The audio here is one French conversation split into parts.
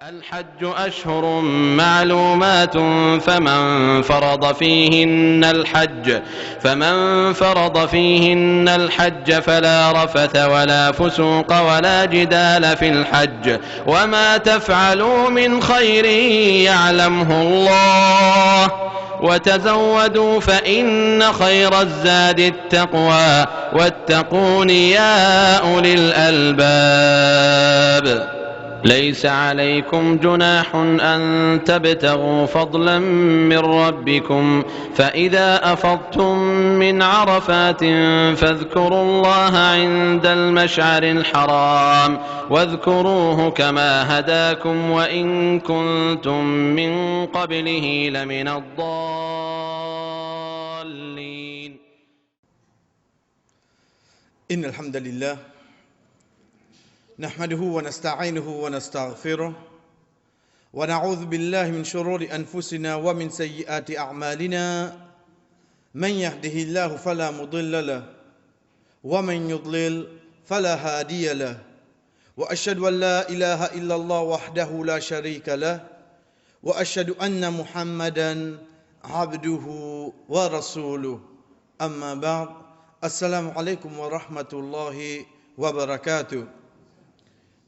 الحج أشهر معلومات فمن فرض فيهن الحج فلا رفث ولا فسوق ولا جدال في الحج وما تفعلوا من خير يعلمه الله وتزودوا فإن خير الزاد التقوى واتقون يا أولي الألباب ليس عليكم جناح أن تبتغوا فضلا من ربكم فإذا أفضتم من عرفات فاذكروا الله عند المشعر الحرام واذكروه كما هداكم وإن كنتم من قبله لمن الضالين. إن الحمد لله نحمده ونستعينه ونستغفره ونعوذ بالله من شرور أنفسنا ومن سيئات أعمالنا من يهده الله فلا مضل له ومن يضلل فلا هادي له وأشهد أن لا إله إلا الله وحده لا شريك له وأشهد أن محمدا عبده ورسوله أما بعد السلام عليكم ورحمة الله وبركاته.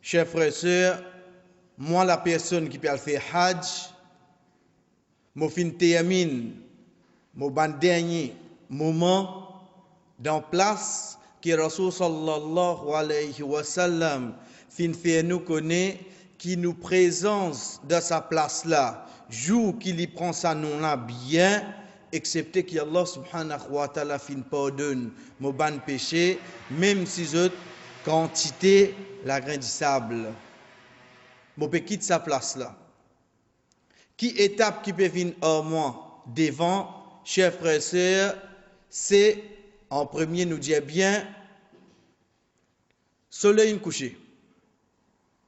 Chers frères et sœurs, moi la personne qui peut faire Hajj, je fin termine mon dernier moment dans place que Rasul sallallahu alayhi wa sallam fin fait nous connaître qui nous présence dans sa place là, jour qu'il y prend sa nom là bien, excepté que Allah subhanahu wa ta'ala fin pardonne mon ban péché, même si autres quantité la grain du sable. Mon peut quitter sa place là. Qui étape qui peut venir en moi devant, chers frères et sœurs, c'est en premier nous dire bien, soleil couché.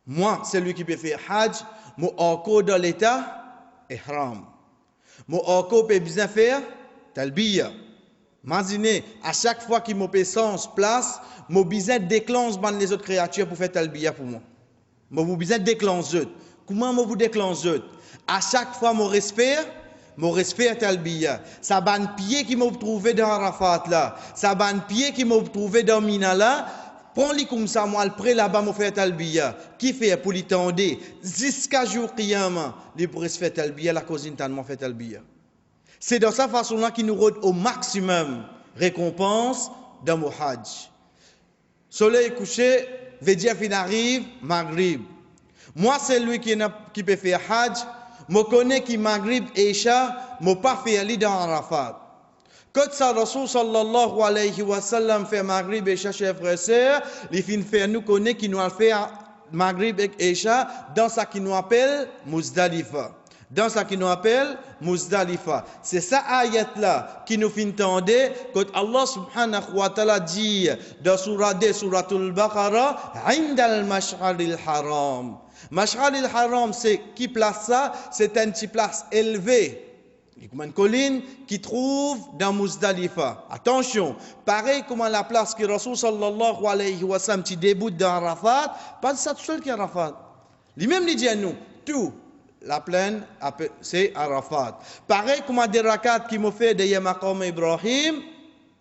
Moi, c'est lui qui peut faire Hajj, mon encore dans l'état, ihram. Mon encore peut bien faire talbiya. Imaginez, à chaque fois qu'il m'a sens place, mon besoin déclenche les autres créatures pour faire talbiya pour moi. Mon besoin déclenche. Comment vous déclenche? À chaque fois mon respect talbiya. Ça ban pied qui m'a trouvé dans Arafat là, ça ban pied qui m'a trouvé dans Mina là. Prends-les comme ça, moi, le près là-bas, mon faire talbiya. Qui fait pour les tendre jusqu'à jour qiyama, les pourraient se faire talbiya, la cousine tellement fait talbiya. C'est dans sa façon-là qu'il nous rôde au maximum récompense dans mon Hajj. Soleil couché, veut dire qu'il arrive, Maghrib. Moi, c'est lui qui peut faire Hajj. Je connais qui Maghrib et Isha, je ne peux pas faire dans Arafat. Quand ça, Rasul sallallahu alayhi wa sallam fait Maghrib et Isha, chers frères et sœurs, les fins faire nous connaît qui nous a fait Maghrib et Isha dans ce qui nous appelle Muzdalifa. Dans ce qui nous appelle Muzdalifa. C'est ça ayat là qui nous fait entendre quand Allah subhanahu wa ta'ala dit dans surah 2, suratul Baqarah, Indal mash'aril haram. Mash'aril haram, c'est qui place ça? C'est une petite place élevée. Une colline qui trouve dans Muzdalifa. Attention, pareil comme la place que Rasul sallallahu alayhi wa sallam qui débute dans Arafat, pas ça tout seul qui est Arafat. Lui-même il dit à nous, tout. La plaine, c'est Arafat. Pareil comme des rakats qui m'ont fait derrière Maqam Ibrahim,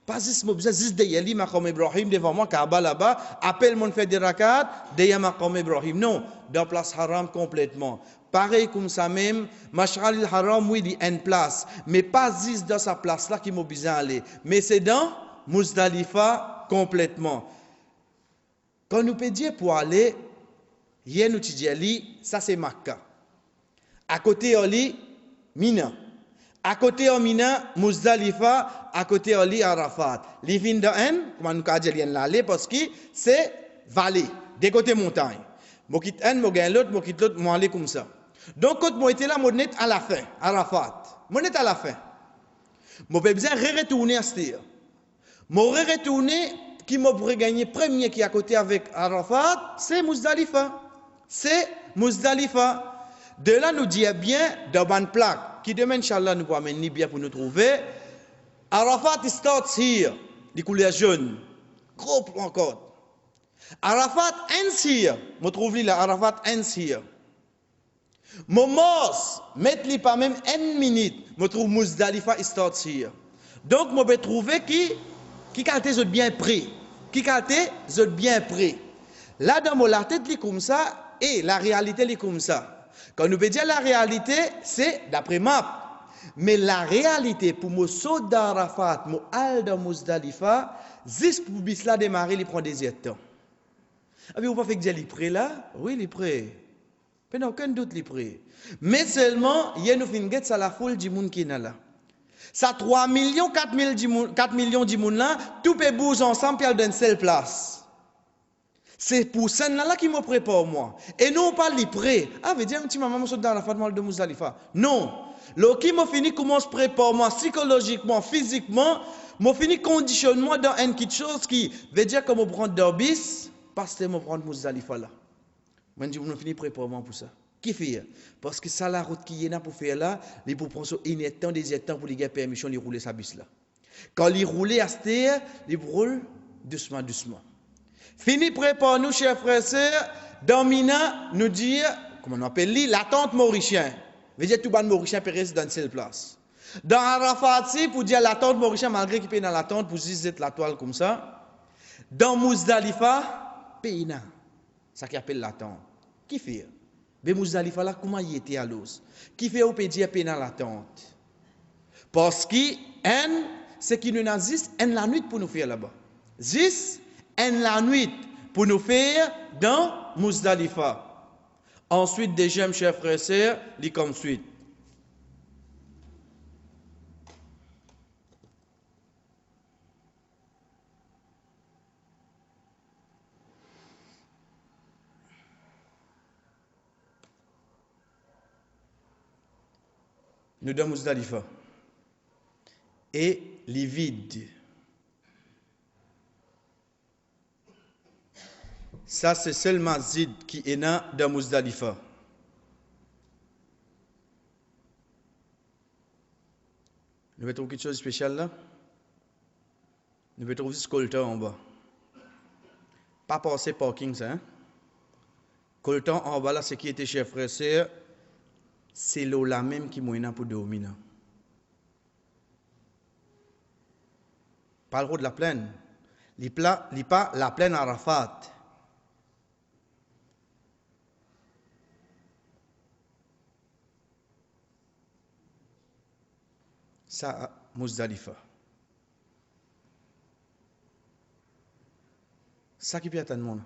pas juste derrière lui, Maqam Ibrahim, devant moi, Kaaba là-bas, appelle mon fait des rakats derrière Maqam Ibrahim. Non, dans place haram complètement. Pareil comme ça même, Mash'ar al-Haram, oui, il y a une place, mais pas juste dans sa place là qui m'a besoin d'aller, mais c'est dans Muzdalifa complètement. Quand nous peut dire pour aller, hier nous dit ça c'est Makkah. À côté Ali, Mina. À côté de Mina, Muzdalifa. À côté de Ali, Arafat. Les vignes d'An, comment nous dit l'aller parce que c'est vallée, des côtés montagnes. Moi quitte un, moi gagne l'autre, moi quitte l'autre, moi aller comme ça. Donc quand moi était là, moi net à la fin, Arafat. Moi net à la fin. Moi j'ai besoin de retourner à ce moi retourner qui m'a pourrait gagner premier qui est à côté avec Arafat, c'est Muzdalifa. C'est Muzdalifa. De là, nous dit bien, dans une plaque, qui demain, Inch'Allah, nous pourrons amener bien pour nous trouver. Arafat starts here, les couleurs jaunes. Gros encore. Arafat ends here. Vous trouvez là, Arafat ends here. Mon mors, mettre pas même une minute, je trouve Muzdalifa est sorti. Donc, je vais trouver qui qualité est bien prêt. Qui qualité est bien prêt. Là, dans la tête, est comme ça, et la réalité est comme ça. Quand nous veut dire la réalité, c'est d'après map. Mais la réalité, pour moi, saut d'Arafat, moi, al dans Muzdalifa, juste pour bisla démarrer, il prend des temps. Ah, mais on va faire que dire, il est prêt là? Oui, il est prêt. Pas aucun doute, il est prêt. Mais seulement, il y a une fin ça la foule du monde qui est là. Ça 3 millions, 4 millions de monde là, tout peut bouger ensemble, puis dans une seule place. C'est pour ça là qui me prépare moi. Et nous on parle de prêt. Ah, veut dire un petit maman saute dans la fatma de Muzdalifa. Non. Le qui m'a fini commence prépare moi psychologiquement, physiquement, m'a fini conditionnement dans une petite chose qui veut dire que me prendre d'orbis parce que me prendre Muzdalifa là. Moi je me fini prépare moi pour ça. Qui fait? Parce que ça la route qui est là pour faire là, il pour prendre un temps des temps pour les gars permission de rouler sa bus là. Quand il roule à cette terre, il roule doucement doucement. Fini prépare nous chers frères et sœurs, dans Mina nous dire comment on appelle lui l'attente mauricien. Veut dire tout ban mauricien peut rester dans une seule place. Dans Arafat pour dire l'attente mauricien malgré qu'il est dans l'attente pour juste être la toile comme ça. Dans Muzdalifa, payna. Ça qui appelle l'attente. Qui fait? Mais Muzdalifa là, comment il était à l'os? Qui fait au pédia pénal l'attente? Parce que, c'est qui nous nazis, la nuit pour nous faire là-bas. Zis, la nuit pour nous faire dans Muzdalifa. Ensuite, deuxième chers frères et sœurs, lit comme suite. Nous dans Muzdalifa. Et les vides. Ça, c'est seulement Zid qui est là dans Muzdalifa. Nous allons trouver quelque chose de spécial là. Nous allons trouver ce coltan en bas. Pas passer parking, ça. Hein? Coltan en bas là, ce qui était chers frères et sœurs, c'est l'eau là même qui m'a pour dormir. Pas le de la plaine. Il pas la plaine Arafat. Ça, Muzdalifa. Ça qui peut attendre monde.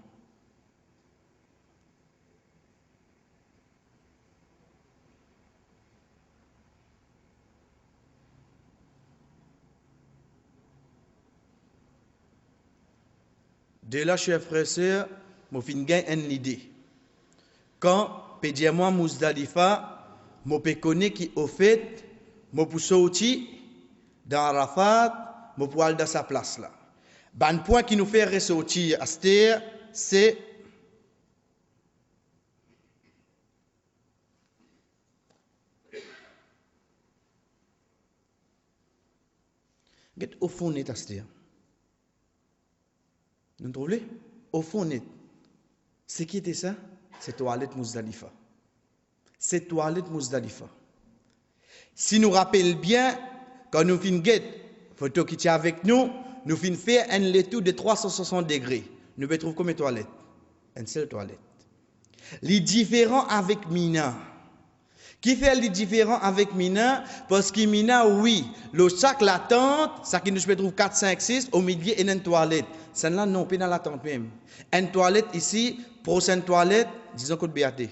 De là, chers frères et sœurs, je fin gain une idée. Quand pédia moi Muzdalifa, je peux connaître qui au fait, je peux sortir dans Arafat, je peux aller dans sa place là. Ben point qui nous fait ressortir à cette terre, c'est au fond net à cette terre. Nous trouvons au fond net. Ce qui était ça, c'est toilette Muzdalifa. C'est toilette Muzdalifa. Si nous rappelons bien, quand nous finissons photo qui est avec nous, nous finissons faire un tour de 360 degrés. Nous pouvons trouver comme toilette. Une seule toilette. Les différents avec Mina. Qui fait les différents avec Mina? Parce que Mina, oui, le sac, la tente, ça qui nous peut trouver 4, 5, 6, au milieu, et une toilette. Celle-là, non, pas dans la tente même. Une toilette ici, prochaine toilette, disons que de BAT.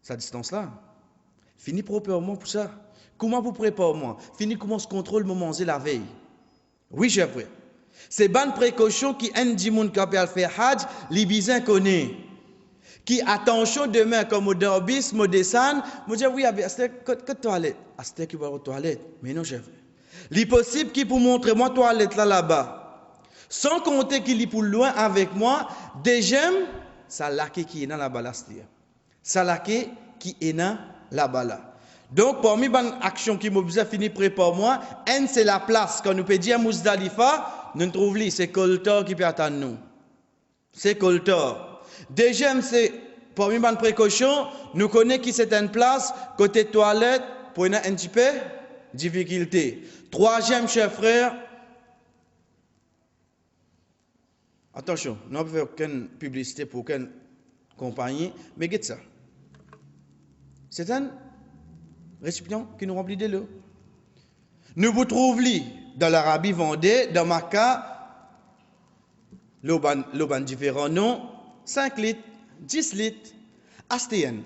Sa distance-là. Fini proprement pour ça. Comment vous préparez moi? Fini comment se contrôle mon manger la veille. Oui, chers frères. C'est bonne précaution qui un dit moun qui peut faire hajj, les bisins connaît. Qui attention demain comme au Dorbis, au descend, me dit oui, c'est que toilette. C'est qui va aux toilettes. Mais non, chers frères. Il possible qui pour montrer moi toilette là-bas. Sans compter qu'il est pour loin avec moi, déjà, ça laqué qui est dans la balastia. Ça laqué qui est dans la bala. Donc, parmi les actions qui m'ont fini préparer moi, un c'est la place. Quand nous peut dire Muzdalifa, nous trouvons c'est Koltor qui peut attendre nous. C'est Koltor. Deuxième, c'est parmi les précautions, nous connaissons que c'est une place, côté toilette, pour une un petit peu difficulté. Troisième, chers frères, attention, nous ne faisons aucune publicité pour aucune compagnie, mais regardez ça. C'est un récipient qui nous remplit de l'eau. Nous vous trouvons dans l'Arabie Vendée, dans Maca, l'eau différents noms, 5 litres, 10 litres, astéenne.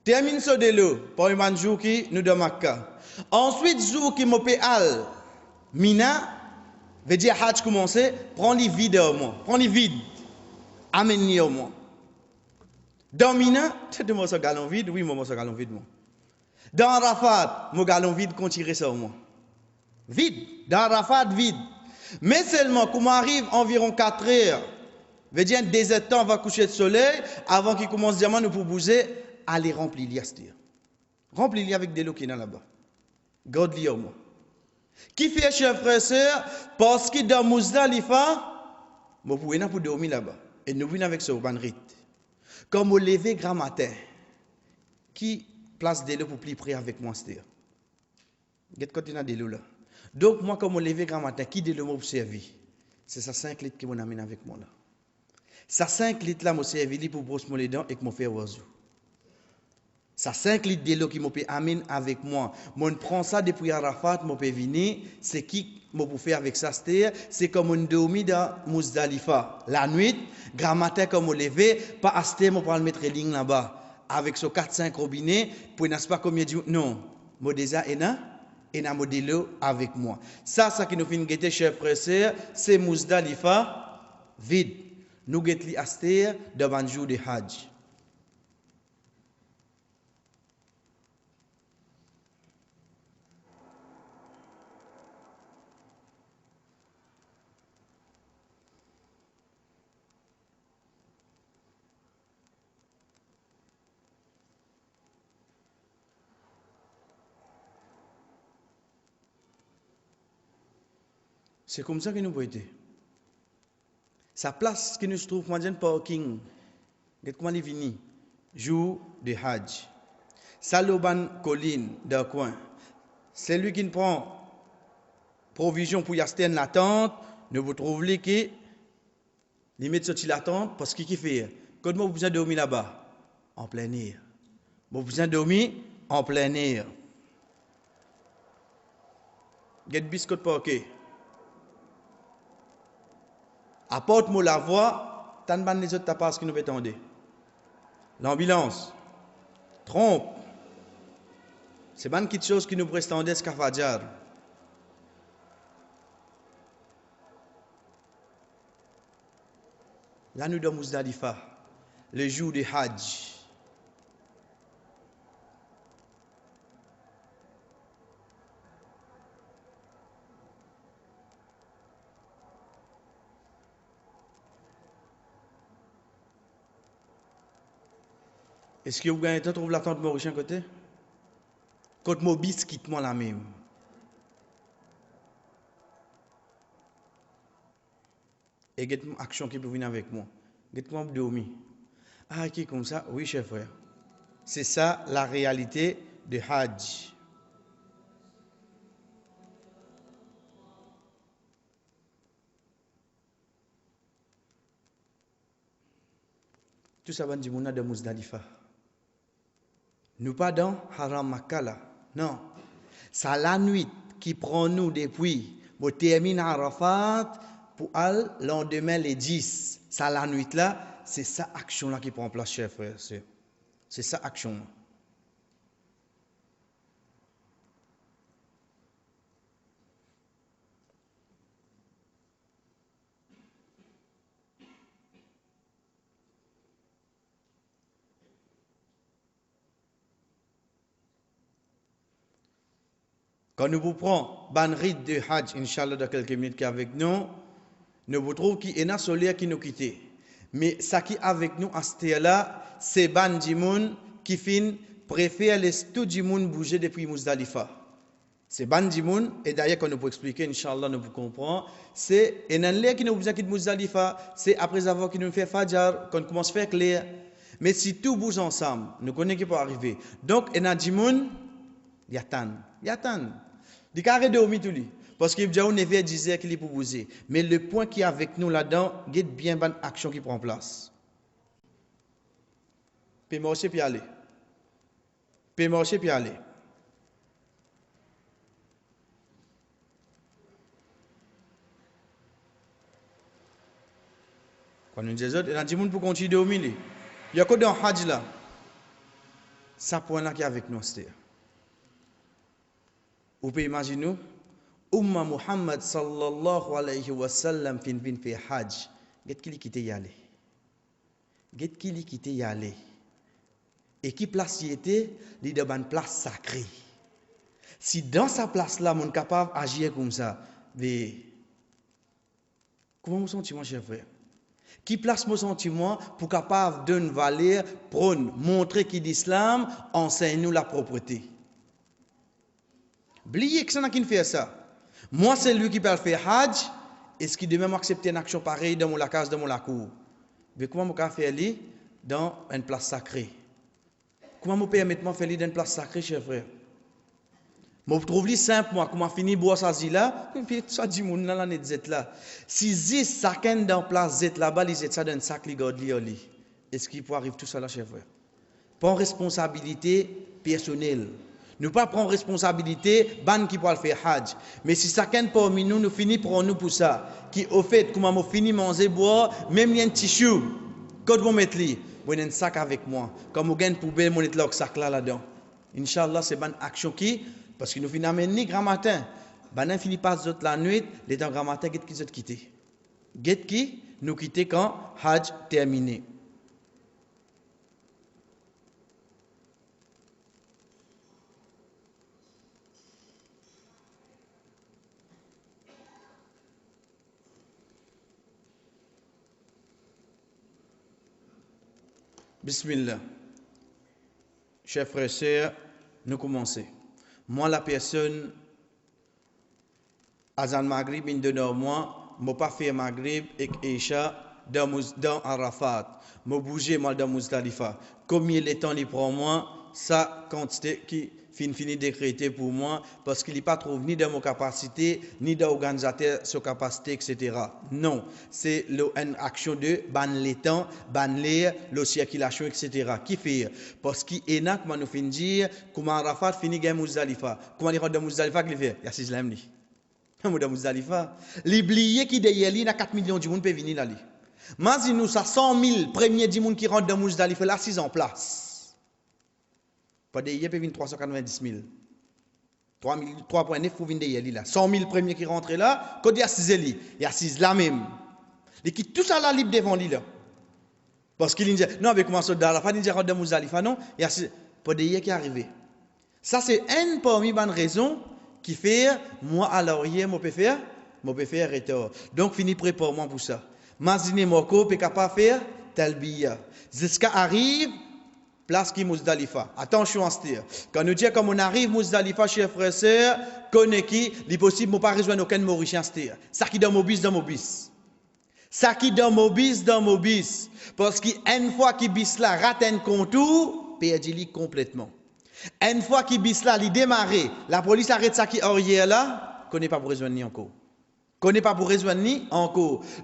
Termine ce de l'eau, pour un jour qui nous dans Maca. Ensuite, jour qui m'opé al, Mina, veut dire Hajj commencer, prends les vides au moins, amène-les au moins. Dans Mina, tu as ce galon vide, oui, moi, ce galon vide, moi. Dans Arafat, mon galon vide, qu'on tire ça au moins. Vide, dans Arafat, vide. Mais seulement, quand on arrive environ 4 heures, veut dire, des temps, on va coucher le soleil, avant qu'il commence diamant, nous pour bouger, allez remplir l'yastir. Remplis-les avec de l'eau qui est là-bas. Garde-les au moins. Qui fait, chers frères et sœurs, parce que dans Muzdalifa, vous pouvez pour dormir là-bas. Et nous venons avec ce ban rite. Comme vous levez grand matin, qui place de l'eau pour plus près avec moi, c'est-à-dire. Qu'est-ce que tu as de l'eau là? Donc, moi, comme vous levez grand matin, qui de l'eau m'a servi? C'est ça 5 litres qui m'amène avec moi là. Ça 5 litres là m'a servi pour brosser les dents et que m'a fait oiseau. Ça 5 litres de l'eau qui m'a amène avec moi. Moi, je prends ça depuis Arafat, m'a fait venir. C'est qui m'a fait avec ça, c'est comme on dormit dans Muzdalifa. La nuit, grand matin, comme on levé, pas acheter, moi, pour le mettre ligne là-bas. Avec ce 4-5 robinets, pour n'est-ce pas combien de non, moi déjà, et n'a de l'eau avec moi. Ça qui nous fait une guetter, chers frères et sœurs, c'est Muzdalifa vide. Nous guettons les acheter devant le jour de Hajj. C'est comme ça que nous pouvons être. Sa place qui nous se trouve dans un parking, comment il vient, jour de Hajj. Saloban colline d'un coin. C'est lui qui prend provision pour y acheter la tente. Nous vous trouvez qui limite sorti la tente parce qu'il fait. Quand vous besoin de dormir là-bas, en plein air. Vous besoin de dormir en plein air. Get biscuit parquet. Apporte-moi la voix, t'as ban les autres tapas qui nous attendent. L'ambulance, trompe, c'est ban quelque chose qui nous prétendait scafadjar. Là nous dans Muzdalifa, le jour de Hajj. Est-ce que vous avez trouvé la tente Mauricien côté? Côte mon biscuit, moi la même. Et get une action qui peut venir avec moi. Get moi dormir. Ah, qui comme ça? Oui, chef frère. C'est ça la réalité de Hajj. Tout ça va dire de Muzdalifa. Nous pas dans Haram Makkah. Non. C'est la nuit qui prend nous depuis pour terminer Arafat pour aller lendemain les 10. C'est la nuit là, c'est ça action là qui prend place, chers frères. C'est ça action. Quand nous vous prenons ban rite de Hajj, Inch'Allah, dans quelques minutes qui est avec nous, nous vous trouvons qu'il y a un soleil qui nous quitte. Mais ça qui est avec nous à ce là, c'est ban du monde qui fin préfère les tout du monde bouger depuis Muzdalifa. C'est Bandimoun, et d'ailleurs, quand nous pouvons expliquer, Inch'Allah, nous pouvons comprendre, c'est un l'air qui nous besoin de Muzdalifa, c'est après avoir qui nous fait Fajr, quand on commence à faire clair. Mais si tout bouge ensemble, nous connaissons qui peut arriver. Donc, un Djimoun, il y a tant. Il y a arrêté de tout lui. Parce qu'il y a un effet disait qu'il est pour bouger. Mais le point qui est avec nous là-dedans, il y a bien bonne action qui prend place. Puis marcher puis aller. Quand nous disons, il y a des gens pour continuer de dormir. Il y a que dans le Hajj là. Ça point là qui est avec nous. Vous pouvez imaginer, Umma Muhammad sallallahu alayhi wa sallam fin fait Hajj. Qu'est-ce qu'il quitte y aller? Et qui place y était? Il est dans une place sacrée. Si dans sa place là, on est capable d'agir comme ça, mais comment vous sentez, mon cher frère? Qui place mon sentiment pour capable d'une valeur, prône, montrer que l'islam enseigne nous la propreté. Oubliez que c'est qui fait ça. Moi, c'est lui qui peut faire Hajj. Est-ce qu'il devait m'accepter une action pareille dans la case, dans la cour? Mais comment je peux faire lui dans une place sacrée? Comment je peux permettre de faire lui dans une place sacrée, cher frère? Je trouve lui simple, moi, comment finir boire ça là, et puis ça dit mon là net zet là. Si zis chacun dans place zet là-bas, il zet ça dans un sac li garde li. Est-ce qu'il peut arriver tout ça là, cher frère? Prends responsabilité personnelle. Nous pas prendre responsabilité ban qui peut le faire Hajj. Mais si chacun parmi nous nous finit pour nous pour ça, qui au fait comment on finit manger boire, même un tissu, quand vous mettez li, vous un sac avec moi. Comme vous gagne poubelle, vous mettez le sac là-dedans. Inch'Allah, c'est une action qui parce que nous finissons ni grand matin. Banan finit pas la nuit, les temps grand matin, qui nous quitter. Qui nous quitter quand Hajj terminé. Bismillah. Chers frères et sœurs, nous commençons. Moi, la personne, Azan Maghrib, une de nos mois, je n'ai pas fait Maghrib et Isha dans Arafat. Je bouge mal dans Muzdalifa. Combien de temps il prend moi, ça quantité qui finit décrété pour moi, parce qu'il n'est pas trouvé ni dans mon capacité, ni dans l'organisateur, sa capacité, etc. Non, c'est une action de ban les temps, ban l'air, la circulation, etc. Qui fait? Parce qu'il est là, comment nous finit dire, comment Arafat finit dans Muzdalifa. Comment il rentre dans Muzdalifa, qu'il fait? Il y a 6 lemmes. Dans Muzdalifa. L'oublié qui derrière lui, il y a 4 millions de gens qui peuvent venir là. Mais nous, ça 100 000 premiers gens qui rentrent dans Muzdalifa, là, 6 en place. Pas de hier, peut venir 390 000. 3,9 pour venir de là. 100 000 premiers qui rentrent là, quand il y a 6 il y a 6 là même. Et qui tout ça là libre devant lui là. Parce qu'il dit, non, mais comment ça, dans la fin, il dit, rentre dans Muzdalifa, non, il y a 6. Pas de hier qui est arrivé. Ça, c'est une parmi les raisons qui fait, moi, à l'arrière, je peux faire retard. Donc, fini préparement pour ça. Mazine Moko, peut capable faire talbiya. Jusqu'à arrive, place qui Muzdalifa. Attention à ce dire. Quand nous disons comme on arrive Muzdalifa, chers frères et sœurs, connaît qui, il est possible de ne pas rejoindre aucun Mauricien. Ça qui dans Mobis, Ça qui dans Mobis. Parce qu'une fois qu'il bis là, rate un contour, perdit complètement. Une fois qu'il bis là, il démarre, la police arrête ça qui est arrière là, connaît pas pour rejoindre ni encore.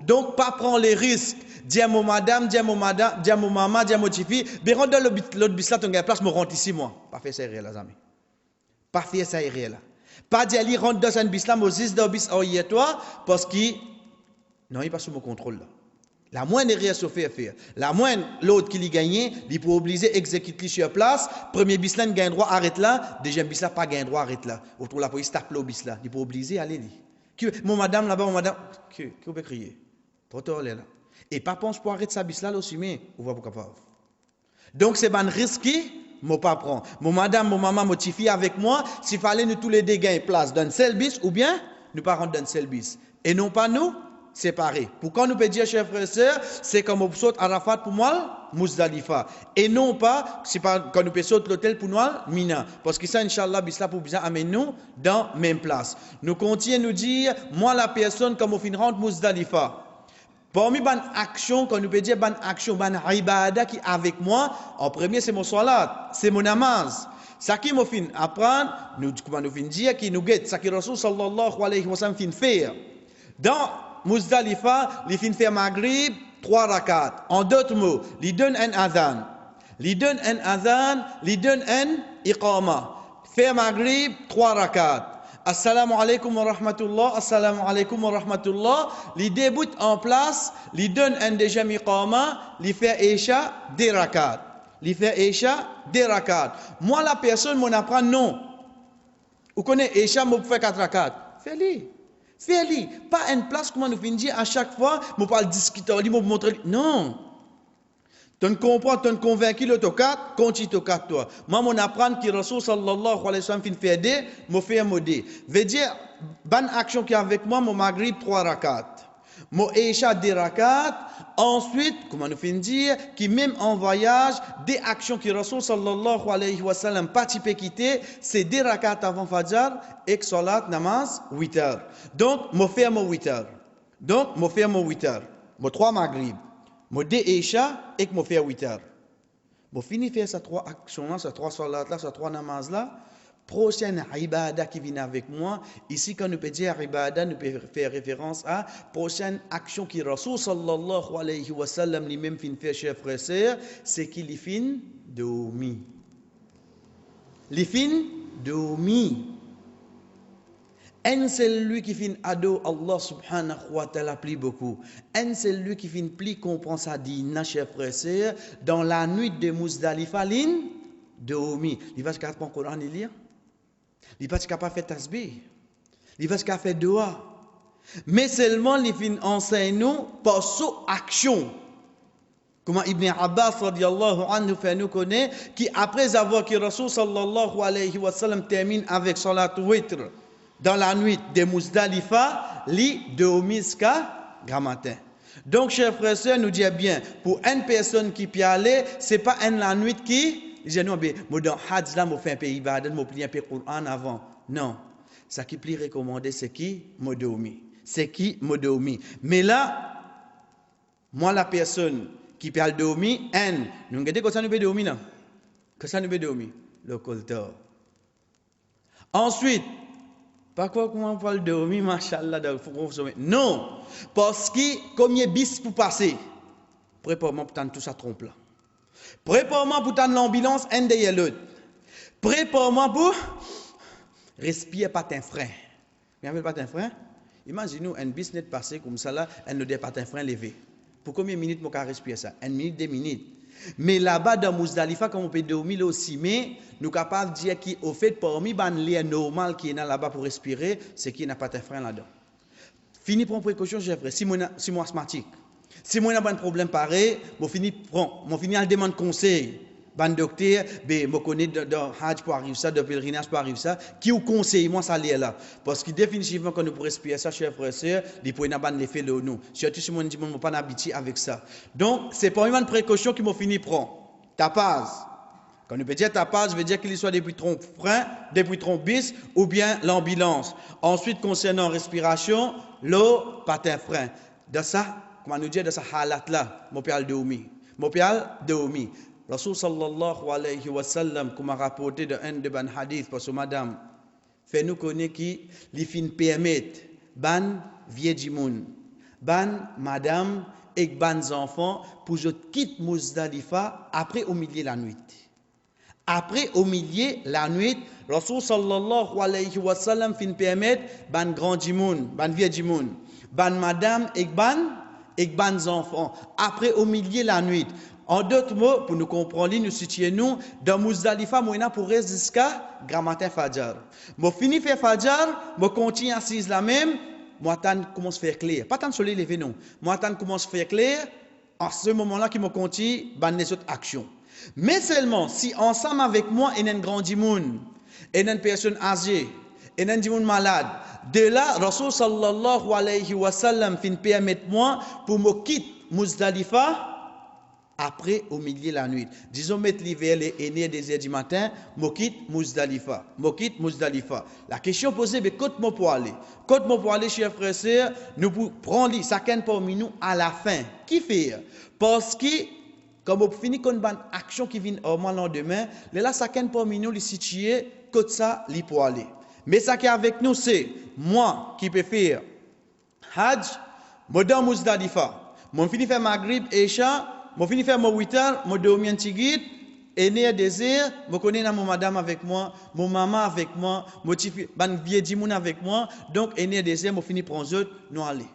Donc, pas prendre les risques. Dis à mon madame, dis à mon maman, dis à mon tifi, mais rentre dans l'autre bis là, tu as une place, je rentre ici, moi. Pas faire ça réel, les amis. Pas faire ça réel. Pas dire, il rentre dans un bis là, Moses dans le bis arrière toi, parce qu'il non, il n'est pas sous mon contrôle là. La moindre erreur se fait faire. La moindre, l'autre qui l'a gagné, il peut obliger exécuter sur place. Premier bis là, il gagne droit, arrête là. Deuxième bis là, pas gagne droit, arrête là. Autour la police tape le bis là. Il peut obliger, allez. Mon madame là-bas, mon madame, qui peut crier? Trop tard là. Et pas pense pour arrêter sa bis là aussi, mais on va pas capable. Donc c'est un risque moi pas prendre. Mon madame, mon maman, mon petit fille avec moi, s'il fallait nous tous les deux gagner place dans une seule bis, ou bien nous pas rentrer dans une seule bis. Et non pas nous, séparés. Pourquoi nous peut dire, chers frères et sœurs, c'est comme on saute Arafat pour moi, Muzdalifa. Et non pas, c'est pas quand nous peut sauter l'hôtel pour nous, Mina. Parce que ça, Inch'Allah, bisla pour bien amener nous dans la même place. Nous continuons nous dire, moi la personne, comme on finit rentre Muzdalifa. Parmi les actions, quand nous peut dire, ban action, ban ibada qui est avec moi, en premier, c'est mon salat, c'est mon namaz. Ça qui m'a fin apprendre, nous, comment nous fin dire, qui nous guette, ça qui Rasul sallallahu alayhi wa sallam fin faire. Dans Muzdalifa, il fin faire Maghrib, 3 rakat. En d'autres mots, il donne un adhan. Il donne un adhan, il donne un iqama. Faire Maghrib, 3 rakat. Assalamu alaikum wa rahmatullah, assalamu alaikum wa rahmatullah. Il débute en place, il donne un deuxième iqama, il fait Isha, 2 rakat. Il fait Isha, 2 rakat. Moi, la personne m'en apprend non. Vous connaissez Isha, je fais 4 rakat. Fais-le. Fais-le. Pas une place, comment nous finissons à chaque fois, je parle discuter, je vais montrer. Non. Tu comprends, tu convaincu le tokat, continue tokat toi. Moi, mon apprendre que Rasul sallallahu alayhi wa sallam fin fait aider, me fait modé. Veut dire, bonne action qui est avec moi, mon Maghrib 3 rakat. Mon Isha 2 rakat. Ensuite, comment nous fin dire, qui même en voyage, des actions que Rasul sallallahu alayhi wa sallam pas typé quitter, c'est 2 rakat avant Fajr et salat namaz 8 heures. Donc, me faire mon 8 heures. Donc, me faire mon 8 heures. Mon 3 Maghrib. Je fais Isha et je fais 8 heures. Je finis de faire ces 3 actions-là, ces 3 salats-là, ces 3 namazes-là. Prochaine ibada qui vient avec moi, ici quand nous peut dire ibada, nous peut faire référence à prochaine action qui Rasul sallallahu alayhi wa sallam lui-même fin faire, chers frères et sœurs, c'est qu'il fin dormi. Il fin dormi. Un c'est lui qui fin ado Allah subhanahu wa ta'ala plie beaucoup. Un c'est lui qui fin plie comprend sa dîne, chers frères et sœurs, dans la nuit de Muzdalifa, l'in dormi. Il va se capable de Coran et lire. Il va se capable de faire tasbih. Il va se capable de faire dua. Mais seulement il fin enseigne nous par son action. Comment Ibn Abbas radiallahu anhu fait nous connaître qui après avoir que Rasul sallallahu alayhi wa sallam termine avec salat witr dans la nuit de Muzdalifa, li dormi jusqu'à grand matin. Donc, chers frères et sœurs, nous disons bien, pour une personne qui peut aller, ce n'est pas une la nuit qui, je non, mais dans Hajj là, je fais un peu ibadat, je plie un peu Coran avant. Non. Ce qui est recommandé, c'est qui m'a dormi. C'est qui m'a dormi. Mais là, moi, la personne qui peut dormir, nous regardez que ça nous peut dormir, non? Que ça nous peut dormir? Le colteur. Ensuite, pas quoi comment on parle de dormir, machallah, non, parce que combien bis pour passer, prépare-moi pour tout ça trompe là. Prépare-moi pour tendre l'ambulance un derrière l'autre. Prépare-moi pour respirer pas tes frein. Vous pas tes frein? Imaginez-nous un business passé comme ça là, un ne pas tes frein levé. Pour combien de minutes on peut respirer ça? 1 minute, 2 minutes. Mais là-bas dans Muzdalifa, quand on peut dormir aussi, mais nous sommes capables de dire qu'au fait, parmi les liens normaux qui est là-bas pour respirer, c'est qu'il n'y a pas de frein là-dedans. Fini prendre précaution, j'ai frère. Si moi asthmatique, si moi j'ai un problème pareil, je finis à demander conseil. Ban docteur, je connais dans Hajj pour arriver ça, de pèlerinage pour arriver ça, qui vous conseille, moi ça l'est là. Parce que définitivement, quand nous pouvons respirer ça, chers frères et sœurs, il faut pas l'effet de nous. Surtout si on dit, on n'a pas d'habitude avec ça. Donc, c'est pas une précaution qui m'a fini prendre. Tapage. Quand nous peut dire tapage, je veux dire qu'il soit depuis trompe frein, depuis trompe bis, ou bien l'ambulance. Ensuite, concernant respiration, l'eau, patin frein. Dans ça, comment nous dire, dans ça halat là, mon père dormi. Mon père dormi. Rasul sallallahu alayhi wa sallam, comme a rapporté dans un de ban hadith, parce que madame, fait nous connaître qui, les fin permettent, ban viejimoun, ban madame et ban enfants, pour je quitte Muzdalifa après au milieu de la nuit. Après au milieu de la nuit, Rasul sallallahu alayhi wa sallam fin permettre, ban grand jimoun, ban viejimoun, ban madame et ban enfants. Après au milieu de la nuit. En d'autres mots, pour nous comprendre, nous situons dans Muzdalifa, moi, pour rester jusqu'à grand matin Fajr. Je finis faire Fajr, je continue assise là même, moi, commence à faire clair. Pas tant de soleil levé, non. Moi, commence à faire clair, en ce moment-là, qui me continue, les autres actions. Mais seulement, si ensemble avec moi, il y a un grand dimoun, il y a une personne âgée, et nan di moun malade. De là, Rasul sallallahu alayhi wa sallam fin permettre moi pour me quitter Muzdalifa après au milieu de la nuit. Disons mettre l'hiver les aînés des heures du matin, me quitte Muzdalifa. Me quitte Muzdalifa. La question posée, mais côte moi pour aller. Côte moi pour aller, chers frères et sœurs, nous prenons chacun parmi nous à la fin. Qui fait? Parce que comme on finit con une action qui vient au moins lendemain, là chacun parmi nous les situé côté ça li pour aller. Mais ça qui est avec nous c'est moi qui peux faire Hajj, moi dans Muzdalifa. Moi fini faire Maghrib et Isha, moi fini faire mon 8 heures, moi dormir un petit guide, et né désir, moi connais mon madame avec moi, mon maman avec moi, mon petit ban vieux dimoun avec moi, donc et né désir, moi fini prendre autres, nous aller.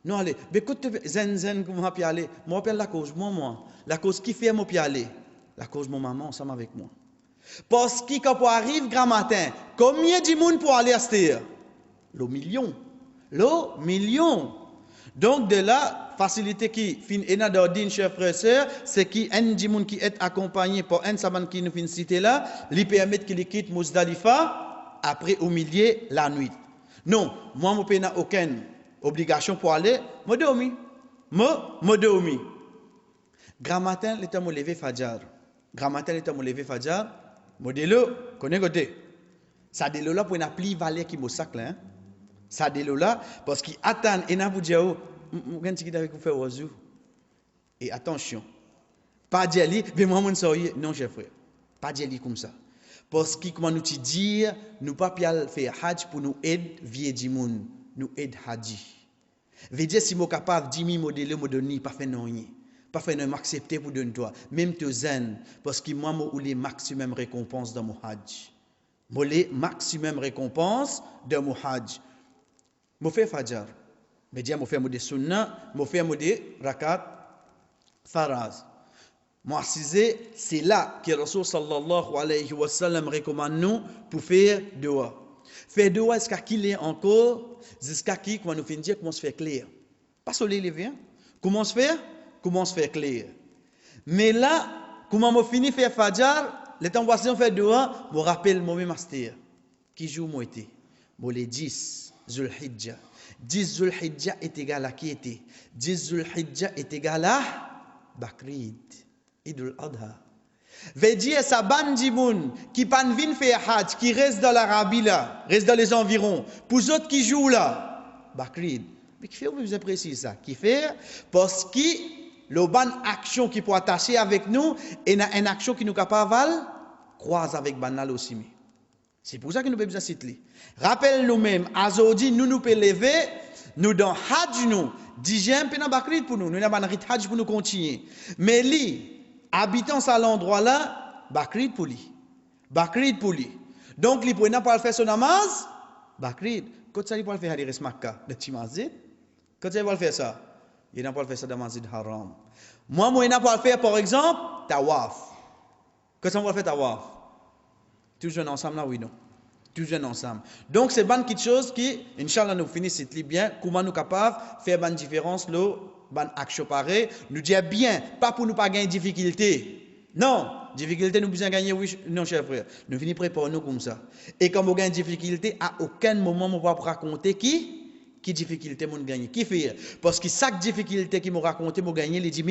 Non, allez, mais écoute, zen, comment puis aller? Moi, appelle la cause, moi. La cause qui fait, moi, puis aller. La cause, mon maman, ensemble avec moi. Parce que quand on arrive grand matin, combien de monde pour aller à cette heure? Le million. Donc, de là, facilité qui fin ena d'ordine, chers frères et sœurs, c'est qu'un de monde qui est accompagné par un saman qui nous fin cité là, lui permet qu'il quitte Muzdalifa après au milieu la nuit. Non, moi, je n'ai aucune obligation pour aller, je dormi. Grand matin, l'état me lever Fadjar. Modèle, connais côté. Ça de là pour une appli valet qui me sac là. Ça de là parce qu'il attend et n'a vous dire moi qui avec vous faire oiseau. Et attention. Pas dire li, mais moi mon soyez non chef frère. Pas dire li comme ça. Parce que comment nous te dire, nous pas faire hajj pour nous aider vieux du monde, nous aide haji. Veut dire si moi capable 10 000 modèles me donner pas faire non rien. Pas faire non m'accepter pour donner toi, même te zen parce que moi ou les maximum récompense dans mon hajj. Moi les maximum récompense de mon hajj. Mo fait fajr. Mais dire mo fait mo de sunna, mo fait mo de rakat faraz. Moi c'est là que Rasul sallallahu alayhi wa sallam recommande nous pour faire dua. Faire dua jusqu'à qu'il est encore, jusqu'à qui comment nous finir comment se faire clair. Pas soleil lever. Comment se faire clair. Mais là, comment me fini faire fajr, le temps passé faire dua, me rappelle moi même master. Qui jour moi était? Moi les 10 Zulhijja. 10 Zulhijja est égal à qui était? 10 Zulhijja est égal à Bakrid. Idul Adha. Veut dire ça bandi moun qui pas vinn faire hajj, qui reste dans l'Arabie là, reste dans les environs. Pour autres qui jouent là, Bakrid. Mais qui fait vous précis ça? Qui fait parce que le ban action qui peut attacher avec nous et une action qui nous capable croise avec banal aussi. C'est pour ça que nous besoin citer. Rappelle nous-mêmes, aujourd'hui nous peut lever, nous dans hajj nous, dixième pe dans Bakrid pour nous, nous n'avons pas hajj pour nous continuer. Mais lui habitant à l'endroit là, Bakrid pour lui. Donc, il ne peut pas faire son namaz, Bakrid. Quand ça, il peut faire Hadiris Makkah, de Timazid. Quand ça, il peut faire ça, il n'a pas fait ça dans Masjid Haram. Moi, il n'a pas faire, par exemple, Tawaf. Quand ça, on va faire Tawaf. Toujours ensemble là, oui, non. Toujours ensemble. Donc, c'est une petite chose qui, Inch'Allah, nous finissons bien. Comment nous capables de faire une différence, là, ban action pareil, nous dire bien, pas pour nous pas gagner difficulté. Non, difficulté nous besoin gagner oui, non cher frère. Nous finissons préparer nous comme ça. Et quand on gagne difficulté, à aucun moment on va raconter qui difficulté mon gagner. Qui fait? Parce que chaque difficulté qui m'a raconté m'a gagné les 10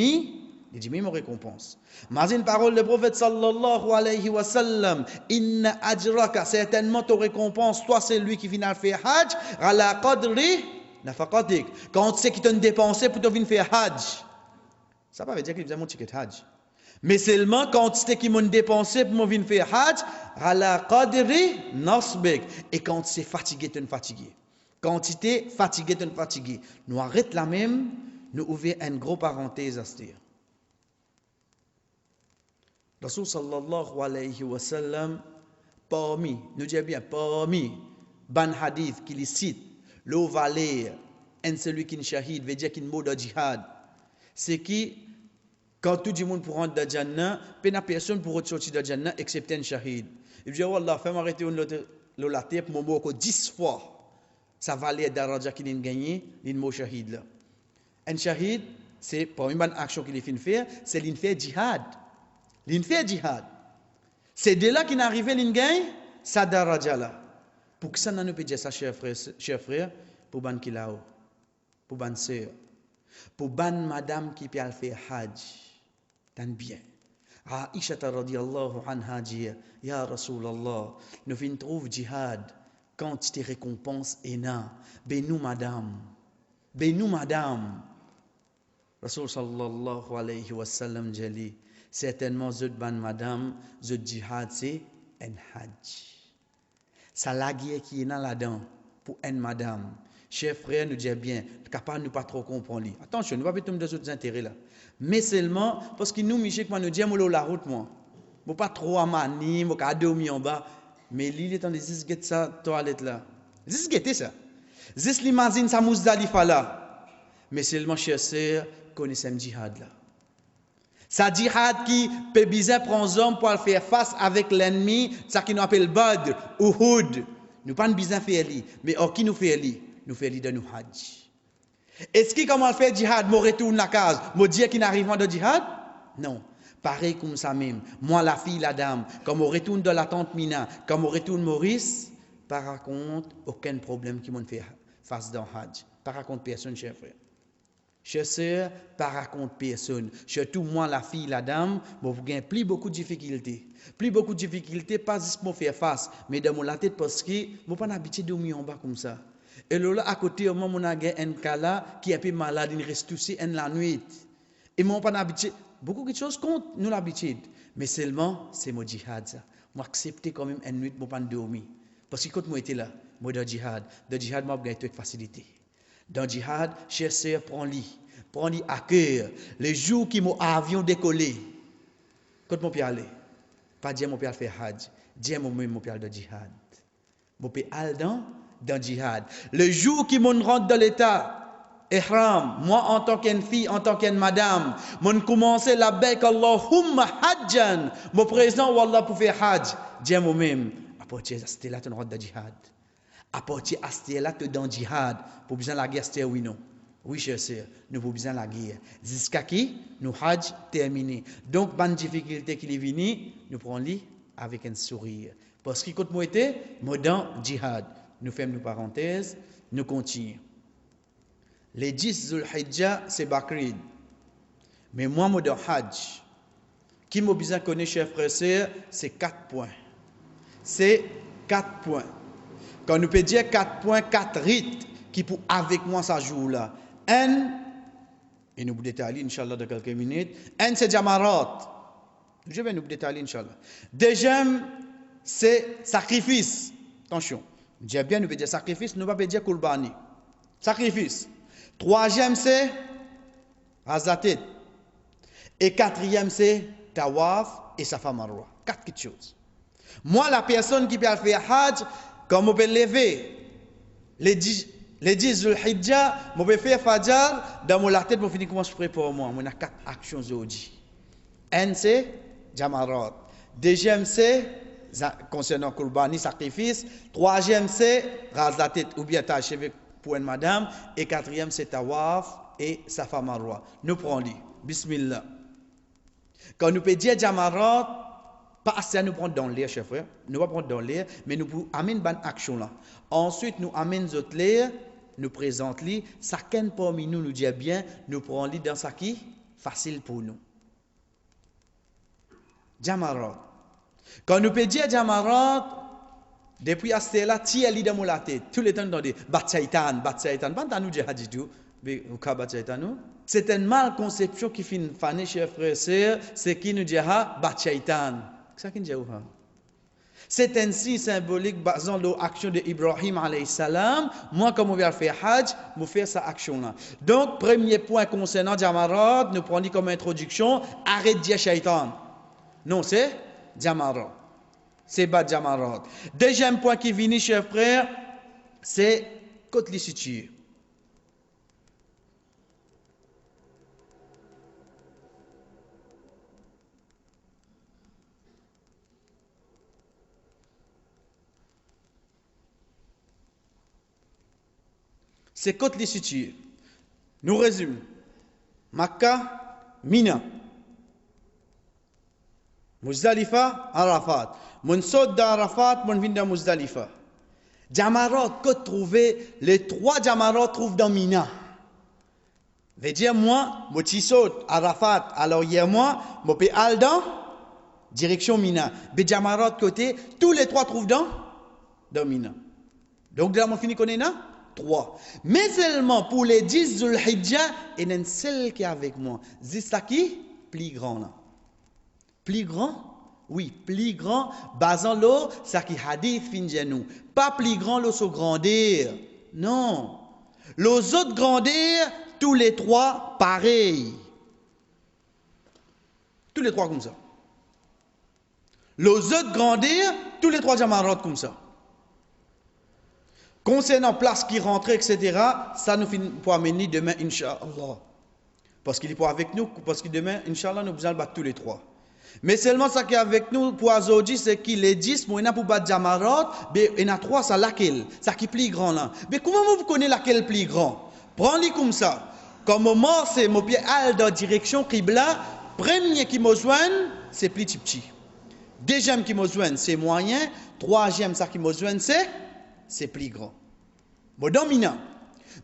000 mon récompense. Mais une parole du prophète sallallahu alayhi wa sallam, inna ajraka, certainement ton récompense, toi c'est lui qui vient faire hajj, ala qadri nafaqatik. Quand tu sais qu'il t'a dépensé pour te venir faire hajj, ça ne veut pas dire qu'il faisait mon ticket hajj. Mais seulement quand tu sais qu'il m'a dépensé pour venir faire hajj, ala qadri nasbik. Et quand tu es fatigué, tu es fatigué. Quand tu es fatigué, tu es fatigué. Nous arrêtons là même, nous ouvrons une grosse parenthèse à se dire. Rasul sallallahu alayhi wa sallam, parmi, nous disons bien, parmi, ban hadith qui les cite, le valer, un celui qui est shahid, veut dire qu'il est mot de jihad. C'est qui, quand tout le monde pour rentrer dans le Jannah, personne pour sortir de Jannah, excepté un shahid. Il dit, Wallah, fais m'arrêter la terre pour mon mot 10 fois. Ça valait daraja qu'il a gagné, le mot shahid là. Un shahid, c'est, pour une bonne action qu'il a fait, c'est l'in fait jihad. C'est de là qu'il est arrivé, l'in gagne, sa daraja là. Pour que ça, nous peut dire ça, chers frères, pour ban qui là-haut, pour ban sœur, pour ban madame qui peut faire hajj, tan bien. Aisha radiyallahu anha dit, Ya Rasulallah, nous venons trouver djihad, quantité récompense énorme. Ben nous madame. Rasul sallallahu alayhi wa sallam dit, certainement, zut ban madame, zut djihad, c'est un hajj. Ça la guerre qui est dans là-dedans pour une madame. Chers frères, nous disons bien, capable de ne pas trop comprendre. Attention, nous ne va pas tomber dans d'autres intérêts là. Mais seulement parce que nous, Michel, nous disons la route, moi. Je ne pas trop à mani, je ne pas dormir en bas. Mais l'île est en train de ça, toilette là. C'est ça. C'est l'imagine ça Muzdalifa là. Mais seulement, chers sœurs, connaissez le djihad là. Ça djihad qui peut bien prendre hommes pour faire face avec l'ennemi, ça qui nous appelle Badr, Uhud. Nous pas besoin faire li, mais qui nous fait li? Nous fait li dans nous hajj. Est-ce que comment faire djihad, moi retourne la case, moi dire qu'il n'arrive pas de djihad? Non. Pareil comme ça même. Moi la fille, la dame, comme on retourne de la tante Mina, comme on retourne Maurice, par contre aucun problème qui m'ont fait face dans hajj. Par contre personne, cher frère. Chers sœurs, par raconte personne. Surtout moi, la fille, la dame, vous avez plus beaucoup de difficultés. Plus beaucoup de difficultés, pas juste pour faire face, mais dans la tête parce que je n'ai pas l'habitude de dormir en bas comme ça. Et là, à côté, moi, mon a un cas là qui est un peu malade, il reste aussi en la nuit. Et moi, pas l'habitude. Beaucoup de choses comptent, nous l'habitude. Mais seulement, c'est mon djihad. Ça. Moi, accepter quand même une nuit pour ne pas dormir. Parce que quand moi j'étais là, moi dans djihad, moi, j'ai gagné facilité. Dans djihad, chers sœurs, prends-les à cœur. Les jours qui mon avion décollé, quand mon pied allait, pas dire mon pied faire hajj, dire mon pied dans djihad. Mon pied aller dans djihad. Le jour qui mon rentre dans l'état, ihram, moi en tant qu'une fille, en tant qu'une madame, mon commencer la bec Allahumma hajjan, mon présent wallah pour faire hajj, dire moi-même, après c'était là ton rentre dans djihad. À partir de là, tu es dans le djihad. Pour besoin de la guerre, c'est oui, non. Oui, cher sœur, nous avons besoin de la guerre. Jusqu'à qui nous hajj terminé. Donc, bonne difficulté qui est venue, nous prenons avec un sourire. Parce que quand moi j'étais, moi dans le djihad. Nous faisons une parenthèse, nous continuons. Les 10 Zulhijjah, c'est Bakrid. Mais moi, dans le hajj, qui m'a besoin de connaître, chers frères et sœurs, c'est 4 points. C'est 4 points. Quand nous pouvons dire 4 points, 4 rites qui pour avec moi ce jour-là. Un, et nous détailler, Inch'Allah, dans quelques minutes. Un, c'est Jamarat. Je vais nous détailler, Inch'Allah. Deuxième, c'est sacrifice. Attention, j'ai bien, nous pouvons dire sacrifice, nous ne pouvons pas dire Kurbani. Sacrifice. Troisième, c'est Razatet. Et quatrième, c'est Tawaf et Safa Marwa. 4 petites choses. Moi, la personne qui peut faire Hajj, quand on peut lever les 10 Zulhijjah, on peut faire Fajr, dans la tête, pour finir comment je prépare moi. On a 4 actions aujourd'hui. Un, c'est Jamarat. Deuxième, c'est concernant Kurbani, sacrifice. Troisième, c'est ras la tête ou bien t'achever pour une madame. Et quatrième, c'est Tawaf et Safa Marwa. Nous prenons. Bismillah. Quand nous peut dire Jamarat, pas assez à nous prendre dans l'air, chers frères. Nous ne pas prendre dans l'air, mais nous amène une bonne action là. Ensuite, nous amène d'autres l'air, nous présente les. Chacun parmi nous nous dit bien, nous prenons les dans ça qui facile pour nous. Jamarat. Quand nous peut dire Jamarat, depuis à ce là, tiens les dans la tête. Tout le temps dans des Batsaitan. Pas nous dire du tout, mais au cas Batsaitan. C'est une mal conception qui finit fané, chers frères et sœurs, c'est qui nous dit Batsaitan. C'est ainsi symbolique basant l'action d'Ibrahim alayhi salam. Moi, comme on va faire Hajj, je fais cette action-là. Donc, premier point concernant Jamarat, nous prenons comme introduction, arrête de dire shaitan. Non, c'est Jamarat. C'est pas Jamarat. Deuxième point qui vient, chers frères, c'est côté situé. C'est côté les situés. Nous résumons. Makkah, Mina. Muzdalifa, Arafat. Mon saute d'Arafat, mon vient de Muzdalifa. Jamarot, que trouver, les 3 Jamarot trouvent dans Mina. Veut dire, moi, je saute Arafat, alors hier, moi, je peux aller dans direction Mina. Mais Jamarot, côté, tous les 3 trouvent dans Mina. Donc, là, on finit qu'on est là 3. Mais seulement pour les 10 Zulhijjah, il y a une seule qui est avec moi. C'est ça qui plus grand là. Plus grand? Oui, plus grand. Basant l'eau, ça qui hadith fin nous. Pas plus grand l'eau sur grandeur. Non. Les autres grandeur, tous les 3 pareils. Tous les 3 comme ça. Les autres grandeur, tous les 3 Jamarot comme ça. Concernant place qui rentre, etc., ça nous finit pour amener demain, Inch'Allah. Parce qu'il est pas avec nous, parce que demain, Inch'Allah, nous allons battre tous les 3. Mais seulement ça qui est avec nous pour aujourd'hui, c'est qu'il est 10, mais il y a pour battre Jamarot, mais il y en a 3, ça laquelle, ça qui est plus grand là. Mais comment vous connaissez laquelle plus grand? Prends-le comme ça. Comme moi, c'est mon pied al dans direction Qibla, premier qui me joigne, c'est plus petit. Deuxième qui me joigne, c'est moyen. Troisième, ça qui me joigne, c'est plus grand. Bon, dans Mina,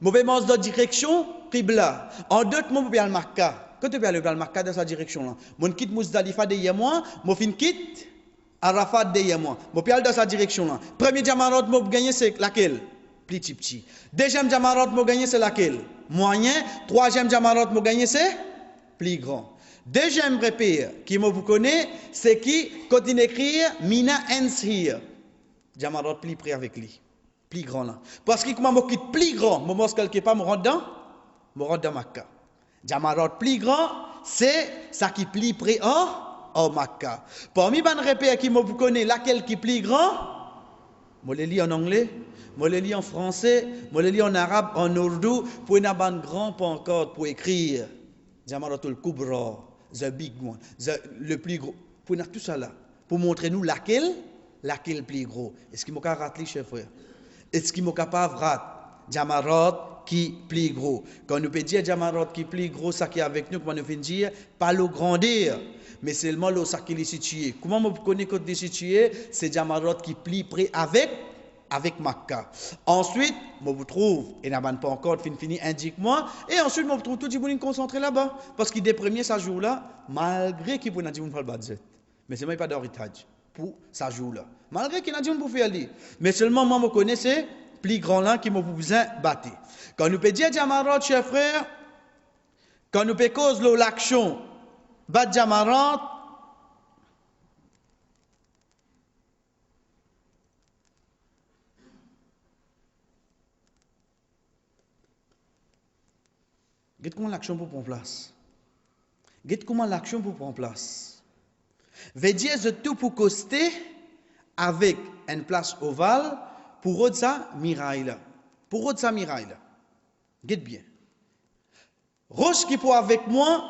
je vais dans la direction Qibla. En d'autres mots, je vais aller à Makkah. Quand tu vas aller à Makkah dans sa direction là, je quitte Muzdalifa derrière moi, je quitte Arafat derrière moi. Je vais aller dans sa direction là. Premier Jamarot, je vais gagner, c'est laquelle? Plus petit. Deuxième Jamarot, je vais gagner, c'est laquelle? Moyen. Troisième Jamarot, je vais gagner, c'est plus grand. Deuxième repère qui me vous connaît, c'est qui continue d'écrire Mina ends here. Jamarot plus près avec lui. Plus grand là. Parce que comment je quitte plus grand, je ne quelque part, je rentre dans Makkah. Jamarot plus grand, c'est ça qui plus près en Makkah. Parmi les repères qui me vous connaît, laquelle qui est plus grand, je le lis en anglais, je le lis en français, je le lis en arabe, en ourdou, pour une grand pancarte pour écrire. Jamarot al-Kubra, the big one, le plus gros. Pour tout ça là, pour montrer nous laquelle plus gros. Est-ce qu'il m'a raté, chef frère? Est-ce qu'il m'a capable de rater? Jamarot qui plus gros. Quand nous peut dire Jamarot qui plus gros, ça qui est avec nous, comment nous fait dire, pas le grandeur, mais seulement le ça qui est situé. Comment on connaît qu'on est situé? C'est Jamarot qui plus près avec Makkah. Ensuite, je vous trouve, et n'a pas encore fini, indique-moi, et ensuite, je vous trouve tout le monde concentré là-bas, parce qu'il est premier ce jour-là, malgré qu'il n'a dit qu'on ne fait pas de zet. Mais c'est même pas d'héritage pour ce jour-là. Malgré qu'il n'a dit qu'on ne faire aller. Mais seulement, moi, je connais, c'est plus grand là qui m'a besoin de battre. Quand nous peut dire Jamarot, chers frères, quand nous peut cause l'action, battre Jamarot, Regarde comment l'action peut prendre place. Regarde comment l'action peut prendre place. Veut dire de tout pour coster avec une place ovale pour rendre ça miraille là. Pour rendre ça miraille là. Regarde bien. Roche qui pour avec moi,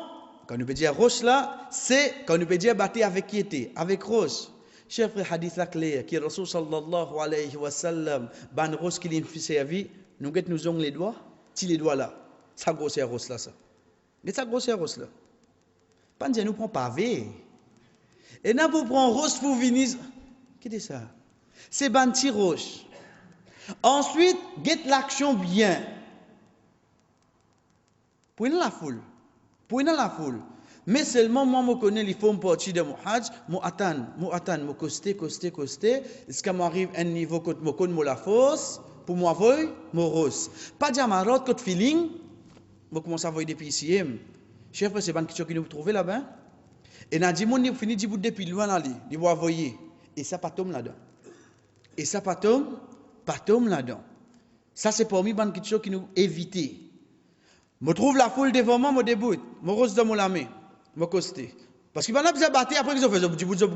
quand nous peut dire roche là, c'est quand nous peut dire battre avec qui était, avec roche. Chef frère hadith la clair qui Rasul sallallahu alayhi wa sallam ban roche qui lui servi, nous get nous ongles les doigts, les doigts là. Ça grossière roche là ça. Mais ça grossière roche là. Pas dire nous prend pavé. Et n'a pour prendre roche pour venir. Qu'est-ce que c'est ça? C'est banti roche. Ensuite, get l'action bien. Pour la foule. Pour la foule. Mais seulement moi je connais les formes partie de mon hajj, moi attends, moi coster. Est-ce que m'arrive un niveau que moi connais la force pour moi voy, moi rose. Pas Jamarot que feeling. Je commence à voir depuis ici. Chef, c'est une question que nous trouvons là-bas. Et n'a dit, mon fini dit depuis loin là, il va voyer. Et ça pas tombe là-dedans. Et ça pas tombe là-dedans. Ça c'est parmi les questions qui nous éviter. Je trouve la foule devant moi, je débute. Je rose dans mon main, je coste. Parce qu'il va pas besoin de battre après qu'ils ont fait. Je vous ai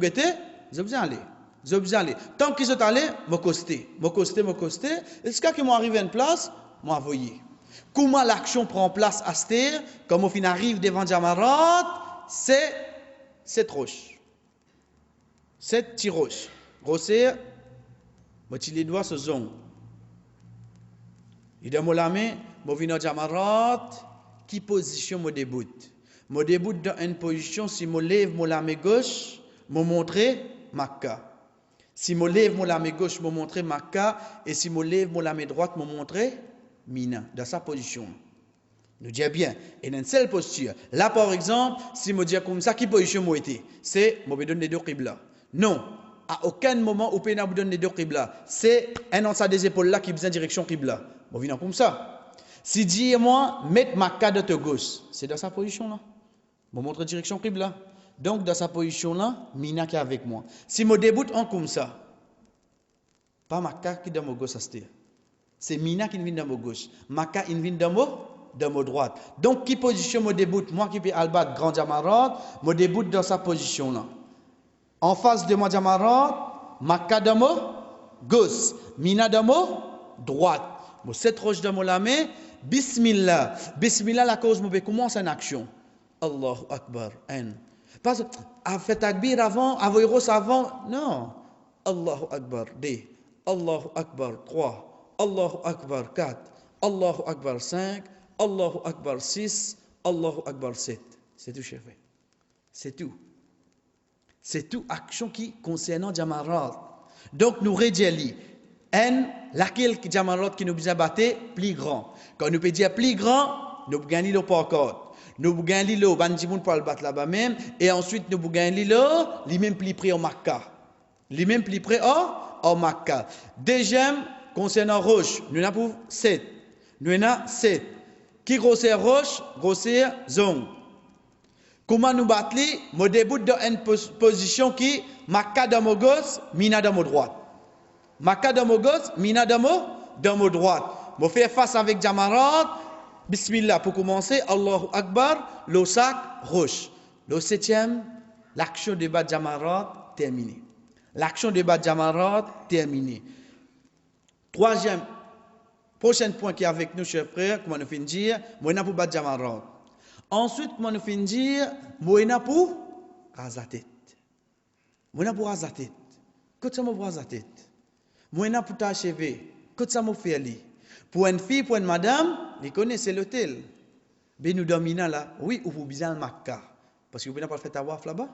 besoin aller. Tant qu'ils sont allés, je coste. Et ce qui m'est arrivé à une place, je voyé. Comment l'action prend place à Stère, comme on arrive devant Jamarot, c'est roche. C'est petit roche. Grossière, je les doigts se zone. Il dit, mon main, je viens à Jamarot, qui position me débute? Je débute dans une position, si je lève mon main gauche, je montre Makkah. Si je lève mon main gauche, je montre Makka, et si je lève mon main droite, je montre Mina, dans sa position. Nous disons bien, et dans une seule posture. Là, par exemple, si je dis comme ça, qui position moi était? C'est, je vais donner les deux qibla. Non, à aucun moment, où je vais donner les deux qibla. C'est un en des épaules là qui besoin de direction qibla. Je vais comme ça. Si dis moi, mettre Makka de ta gauche, c'est dans sa position là. Je montre direction qibla. Donc, dans sa position là, Mina qui est avec moi. Si je débute en comme ça, pas Makka qui est dans ma gauche, c'est Mina qui vient dans ma gauche. Makka qui vient dans ma droite. Donc, qui position me débute? Moi qui peux albat grand jamarat, me débute dans sa position là. En face de moi jamarat, Makka dans ma gauche, Mina dans ma droite. Moi, cette roche dans ma main, Bismillah. Bismillah, la cause, je commence en action. Allahu Akbar. Parce que, fait takbir avant, Avoiros avant, non. Allahu Akbar, 2. Allahu Akbar, 3. Allahu Akbar, 4. Allahu Akbar, 5. Allahu Akbar, 6. Allahu Akbar, 7. C'est tout, chef. C'est tout. C'est tout action qui concernant Jamarat. Donc, nous rédions. Laquelle Jamarat qui nous a battu, plus grand. Quand nous peut dire plus grand, nous gagnons le parcours. Nous gagnons le bandimoun pour le battre là-bas même. Et ensuite, nous gagnons le, lui-même plus près au Makka. Lui-même plus près au Makka. Deuxième, concernant roche, nous avons 7. Nous avons 7. Qui grossir roche, grossir zone. Comment nous battre? Nous débute dans une position qui, Makka dans mon gauche, Mina dans mon droite. Makka dans mon gauche, Mina dans mon droite. Je fais face avec Jamarat. Bismillah, pour commencer, Allahu Akbar, le sac roche. Le 7e, l'action de Bad Jamarat terminée. L'action de Bad Jamarat terminée. 3e, prochain point qui est avec nous, chers frères, comment nous finissons dire, moi pour Bad Jamarat. Ensuite, comment nous finissons dire, moi pour razatet. Moi pour razatet. Qu'est-ce que ça pour razatet? Moi pour t'achever. Qu'est-ce que ça m'a fait aller? Pour une fille, pour une madame, ils connaissent l'hôtel. Ben nous dominons là, oui, ou pour bien Makka. Parce que vous n'avez pas fait tawaf là-bas.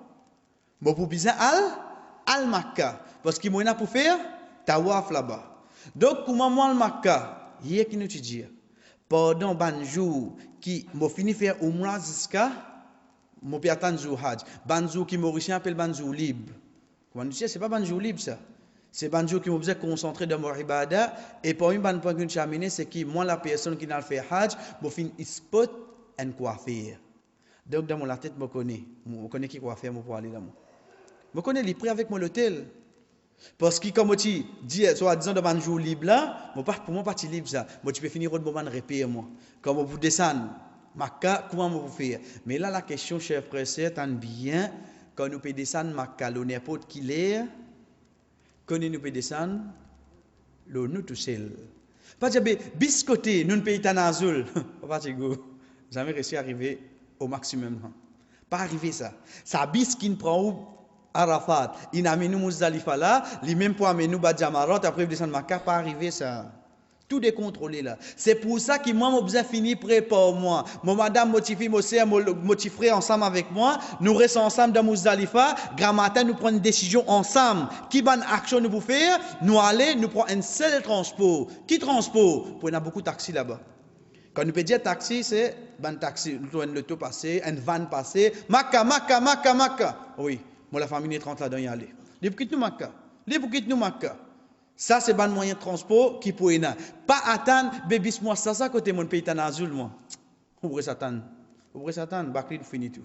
Mais pour bien al Makka. Parce que vous n'avez pas faire tawaf là-bas. Donc, comment moi al Makka, hier qui nous dit, pendant ban jour qui m'a fini faire umrah jusqu'à, mon peux attendre jour hajj. Ban jour qui mauricien appelle ban jour libre. Comment nous dit, c'est pas ban jour libre ça. C'est un jour qui m'a concentré dans mon ibada. Et pour une bonne point que je amené, c'est que moi, la personne qui n'a fait hajj, je fais une spot et quoi faire. Donc, dans mon tête, je connais qui quoi faire pour aller là-bas. Je connais les prix avec mon hôtel. Parce que, comme tu dis, soit disant dans un jour libre là, pour moi, pas libre ça. Moi, tu peux finir au moment de repérer moi. Comme vous descendre, Makka, comment vous faire? Mais là, la question, cher frère, c'est bien, quand nous pouvons descendre Makka, n'importe qui l'est, quand nous pouvons descendre, nous tout seul. Pas dire, biscoté, nous ne pouvons pas azul. Pas jamais réussi à arriver au maximum. Pas arriver ça. Ça bis qui prend où Arafat. Il a mis nous Muzdalifa là, lui même pour amener nous Badjamarat, après descendre Makka, pas arriver ça. Tout décontrôlé là. C'est pour ça que moi, j'ai fini prêt pour moi. Mon madame motivé, mon sœur motivé ensemble avec moi. Nous restons ensemble dans Muzdalifa. Grand matin, nous prenons une décision ensemble. Qui bonne action nous pour faire? Nous aller, nous prenons un seul transport. Qui transport? Pour il y a beaucoup de taxis là-bas. Quand nous peut dire taxi, c'est un taxi. Nous avons le taux passé, un van passé. Makka. Oui, moi la famille est 30 là-dedans y aller. Les pour nous Makka. Ça, c'est un moyen de transport qui peut être. Pas attendre, bébé, moi, ça, côté mon pays, en azul, moi. Ouvrez Satan, Bakri, fini tout.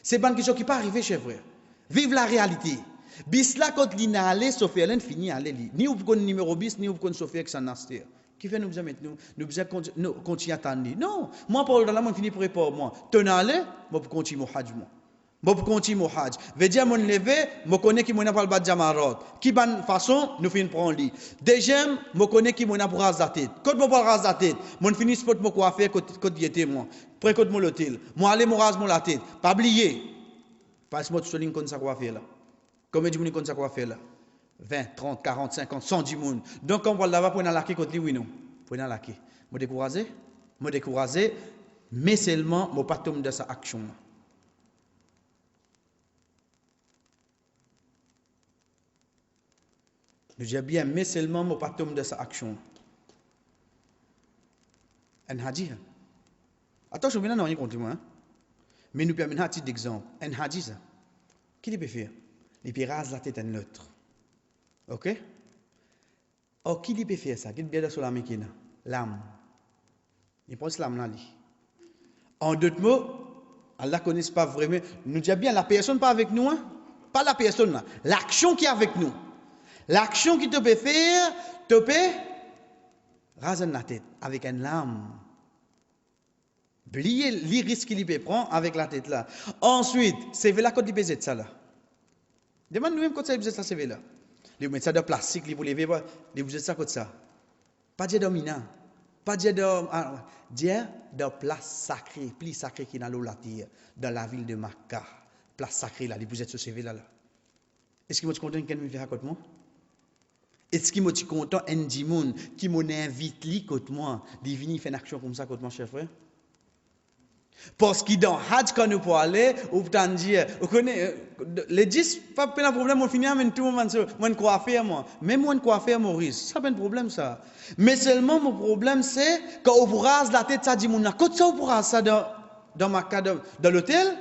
C'est une question qui peut arriver, chers frères. Vive la réalité. Bis là, quand il n'a allé, Sophie Hélène finit à aller. Ni vous connaissez numéro bis, ni vous connaissez Sophie avec son aster. Qui fait nous mettre nous continuer à attendre. Non, moi, pour le moment, je finis pour moi. Tenez aller, moi, pour continuer mon hajj, moi. Je continue mon hajj. Je dire mon levé, je connais qui m'a pas le bad jamarat. Qui bonne façon nous fin prendre lui. Deuxième, je connais qui m'a pour raser quand je pas raser tête, mon finis spot me coiffer quand y était moi. Près quand mon l'hôtel. Moi aller me raser mon la tête. Pas oublier. Parce que moi tout comme ça coiffer là. Combien de monde comme ça coiffer là? 20, 30, 40, 50, 110 monde. Donc on va là-bas pour la qui contre lui oui non. Pour la qui. Me décourager, mais seulement moi pas tomber dans sa action là. Nous disons bien, mais seulement mon pas tomber de sa action. Un hadith. Attention, maintenant, non, rien contre moi. Mais nous permettons un petit exemple. Un hadith, qui il peut faire? Il peut raser la tête à un autre. Ok? Or, qui il peut faire ça? Qui il peut faire sur la mécanique? L'âme. Il pense l'âme là. En d'autres mots, Allah ne connaît pas vraiment. Nous disons bien, la personne pas avec nous, hein? Pas la personne là. L'action qui est avec nous. L'action qui te peut faire, te peut raser la tête avec une lame. Oubliez les risques qu'il peut prendre avec la tête là. Ensuite, c'est là quand il peut être ça là. Demande nous-mêmes quand ça peut être ça, c'est là. Il met ça de plastique, il vous lever, il vous ça comme ça. Pas dire dominant. Pas dire de place sacrée, plus sacrée qui est dans l'Olatir, dans la ville de Makkah. Place sacrée là, vous êtes ce CV là. Est-ce que vous êtes content qu'elle me fait à côté moi? Est-ce que vous êtes content un dimoun qui m'invite li côté moi, de venir faire une action comme ça côté moi, cher frère? Parce que dans Hajj, quand nous pouvons aller, ou peut dire, vous connaissez, les 10, pas de problème, on finit avec tout le monde, moi, quoi faire, moi. Même moi, quoi faire, Maurice. Ça, pas de problème, ça. Mais seulement, mon problème, c'est, quand on vous rase la tête, ça dit, mon quand ça, on vous rase ça dans ma cadre, dans l'hôtel?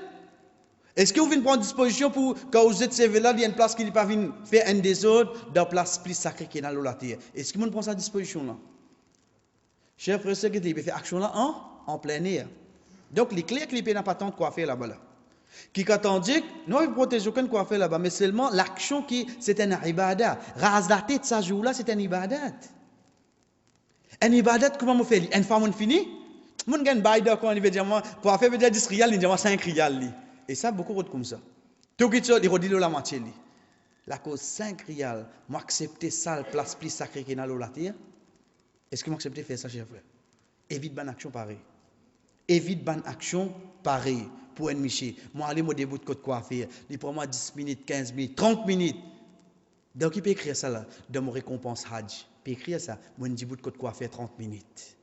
Est-ce que vous venez prendre disposition pour, quand vous êtes servi là, il y a une place qui n'est pas venue faire un des autres, dans la place plus sacrée qui est dans l'hôtel? Est-ce que vous prend sa disposition là? Cher frère, c'est que tu peux faire action là, en plein air. Donc, les clés qui n'a pas tant de quoi faire là-bas. Là. Qui dit, non, il ne protège aucun quoi faire là-bas, mais seulement l'action qui, c'est un ibadat. Rase la tête, ça joue-là, c'est un ibadat. Un ibadat, comment on fait? Une fois, on finit? On gagne baïda quand on veut dire, pour faire 10 riyals, il dit 5 riyals. Et ça, beaucoup de comme ça. Tout qui il redit la moitié. La cause 5 riyals, moi, accepter ça, la place plus sacrée qui est dans l'eau. Est-ce que moi, accepter faire ça, cher frère? Évite bonne action pareille. Évite bonne action pareil pour un miché. Moi, allez, moi, debout de quoi faire. Il prend moi 10 minutes, 15 minutes, 30 minutes. Donc, il peut écrire ça là, de mon récompense Hajj. Il peut écrire ça, moi, debout de quoi faire 30 minutes.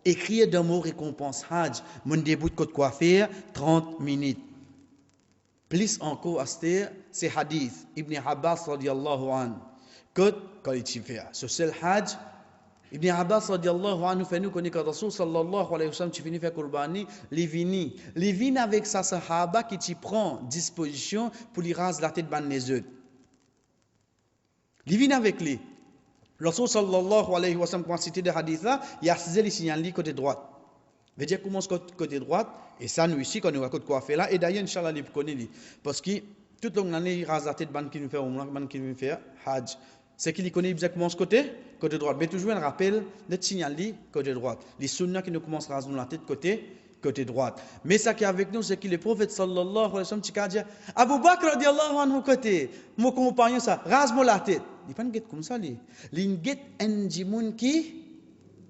Écrire de mon récompense Hajj, moi, debout de quoi faire 30 minutes. Plus encore, c'est hadith. Ibn Abbas, radiallahu anhu, quand il fait ce seul Hajj, Ibn Abbas radiallahu anhu fait nous connaître que Rasul sallallahu alayhi wa sallam tu finis faire kurbani, les vini avec sa sahaba qui t'y prend disposition pour lui raser la tête ban les autres. Les vini avec lui. Rasul sallallahu alayhi wa sallam quand cité de hadith là, il a saisi les signaux côté droite. Veut dire commence côté droite et ça nous ici quand nous raconte quoi faire là et d'ailleurs inchallah il connaît lui parce que toute longue année il rase la tête ban qui nous fait umrah ban qui nous fait hajj. C'est qu'il connaît exactement ce côté droit. Mais toujours un rappel, le signal dit côté droit. Les sunnahs qui nous commencent à raser la tête côté droit. Mais ça qui est avec nous, c'est que le prophète sallallahu alayhi wa sallam, tu as dit, Abu Bakr radiallahu anhu côté, mon compagnon ça, rase-moi la tête. Il pas une guette comme ça, il une guette un djimoun qui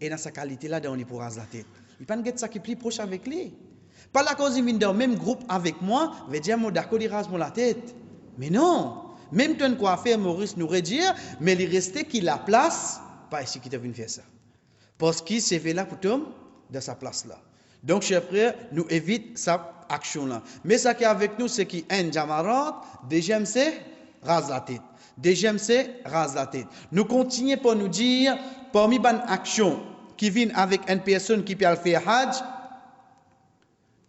est dans sa qualité là, dans pour raser la tête. Il pas une guette ça qui est plus proche avec lui. Pas la cause, il vient dans le même groupe avec moi, veut dire, moi d'accord, il rase-moi la tête. Mais non. Même ton coiffeur Maurice nous redire, mais il restait qu'il la place, pas ici qui t'a venu faire ça. Parce qu'il s'est fait là pour tomber dans sa place là. Donc, chers frères, nous évitons sa action là. Mais ça qui est avec nous, c'est qu'il y a un jamarat, deuxième c'est rase la tête. Deuxième c'est rase la tête. Nous continuons pour nous dire, parmi les actions qui viennent avec une personne qui peut faire Hajj,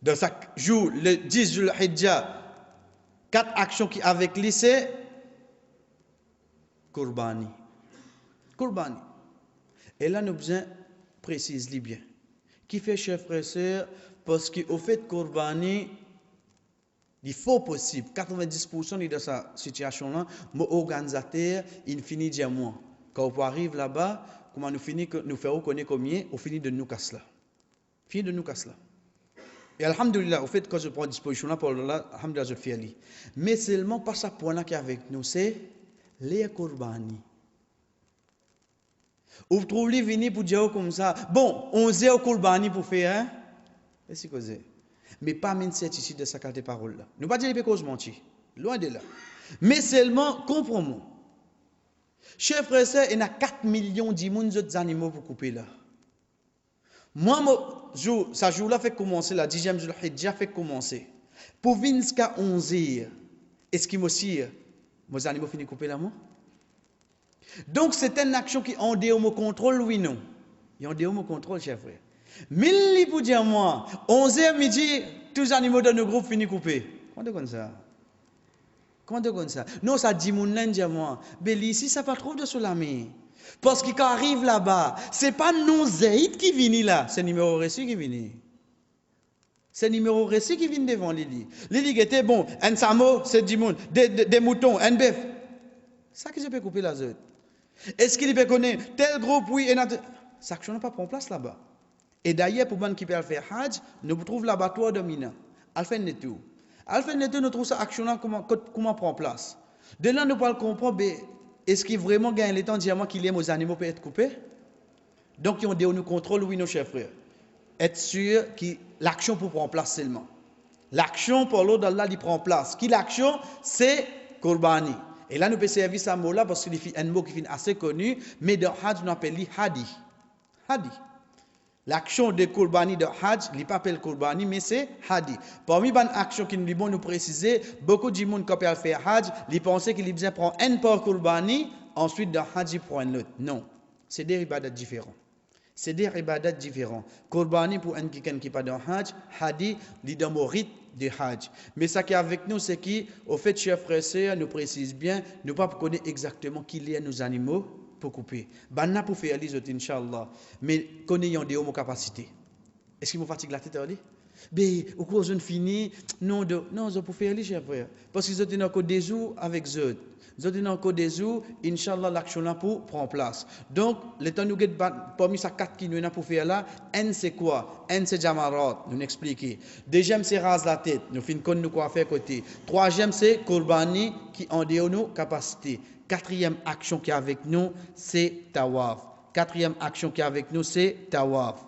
dans chaque jour, le 10 Dhul Hijjah, 4 actions qui avec lui, c'est Kurbani. Kurbani. Et là, nous avons besoin préciser bien. Qui fait, chers frères et sœurs, parce qu'au fait, Kurbani, il faut possible, 90% de sa situation-là, mon organisateur, il finit de moi. Quand on arrive là-bas, comment nous finissons, nous faisons connaître combien, on finit de nous casser là. Finit de nous casser là. Et alhamdulillah, au fait, quand je prends disposition là, pour Allah, alhamdulillah, je le fais aller. Mais seulement par ce point-là qui est avec nous, c'est les Kurbani. Vous trouvez venir pour dire comme ça, bon, on sait au Kurbani pour faire, hein? Et c'est quoi ça? Mais pas même certitude de sa carte de parole là. Nous pas dire les causes mentir. Loin de là. Mais seulement, comprends-moi. Chers frères et sœurs, il y a 4 millions d'autres animaux pour couper là. Moi, ça jour-là fait commencer, la 10e jour Hijjah fait commencer. Pour venir jusqu'à 11h, est-ce qu'il me sire? Mes animaux finissent couper là, moi? Donc c'est une action qui ont des homo contrôle, oui, non. Ils ont des homo contrôle, chers frères. 1000 pour dire moi, 11h midi, tous les animaux de nos groupes finissent coupés. Comment tu connais ça? Comment tu connais ça? Non, ça dit mon lundi à moi. Mais ici, ça pas trop de solamé. Parce que quand arrive là-bas, c'est pas non Zaïd qui vient là, c'est numéro récit qui vient. C'est numéro récit qui vient devant Lili. Lili était bon, un samo, c'est du monde, des moutons, un bœuf. Ça qui je peux couper la zone. Est-ce qu'il peut connaître tel groupe, oui, et notre... Ça action n'a pas prend place là-bas. Et d'ailleurs, pour les qui peuvent faire Hajj, nous trouvons l'abattoir de Mina. Alpha Netou. Alpha Netou, nous trouvons ça action comment prend place. De là, nous pouvons comprendre, est-ce qu'il vraiment gagne le temps de dire qu'il aime aux animaux peut être coupés? Donc, ils ont des nous contrôle, oui, nos chers frères. Être sûr que l'action pour prendre place seulement. L'action pour l'autre d'Allah, il prend place. Qui l'action? C'est Korbani. Et là, nous pouvons servir ce mot-là parce qu'il est un mot qui est assez connu, mais dans Hajj, nous appelons Hadi. Hadi. L'action de Korbani de Hajj, il n'est pas appelé Korbani, mais c'est Hadi. Parmi les actions qui nous dit bon nous préciser, beaucoup de gens qui peuvent faire Hajj, ils pensent qu'ils besoin prendre un par Korbani, ensuite de Hajj prend un autre. Non, c'est des ibadats différents. C'est des ibadats différents. Korbani pour un quelqu'un qui n'est pas dans Hajj, Hadi, il est dans le rite de Hajj. Mais ce qui est avec nous, c'est qu'au fait, chers frères et sœurs, nous précise bien, nous ne pouvons pas connaître exactement qui est nos animaux pour couper. Banna pour faire les autres, Inch'Allah. Mais connaissons des hommes capacités. Est-ce qu'ils me fatiguent la tête, Ali? Mais au cours de fini, non, je peux faire les chers frères. Parce qu'ils ont encore des jours avec eux. Ils ont encore des jours, Inch'Allah, l'action là pour prendre place. Donc, le temps nous get parmi ces 4 qui nous avons pour faire là, un c'est quoi? Un c'est Jamarat, nous expliquer. Deuxième c'est rase la tête, nous finissons nous quoi faire côté. Troisième c'est Korbani qui en déo nos capacités. Quatrième action qui est avec nous, c'est Tawaf. Quatrième action qui est avec nous, c'est Tawaf.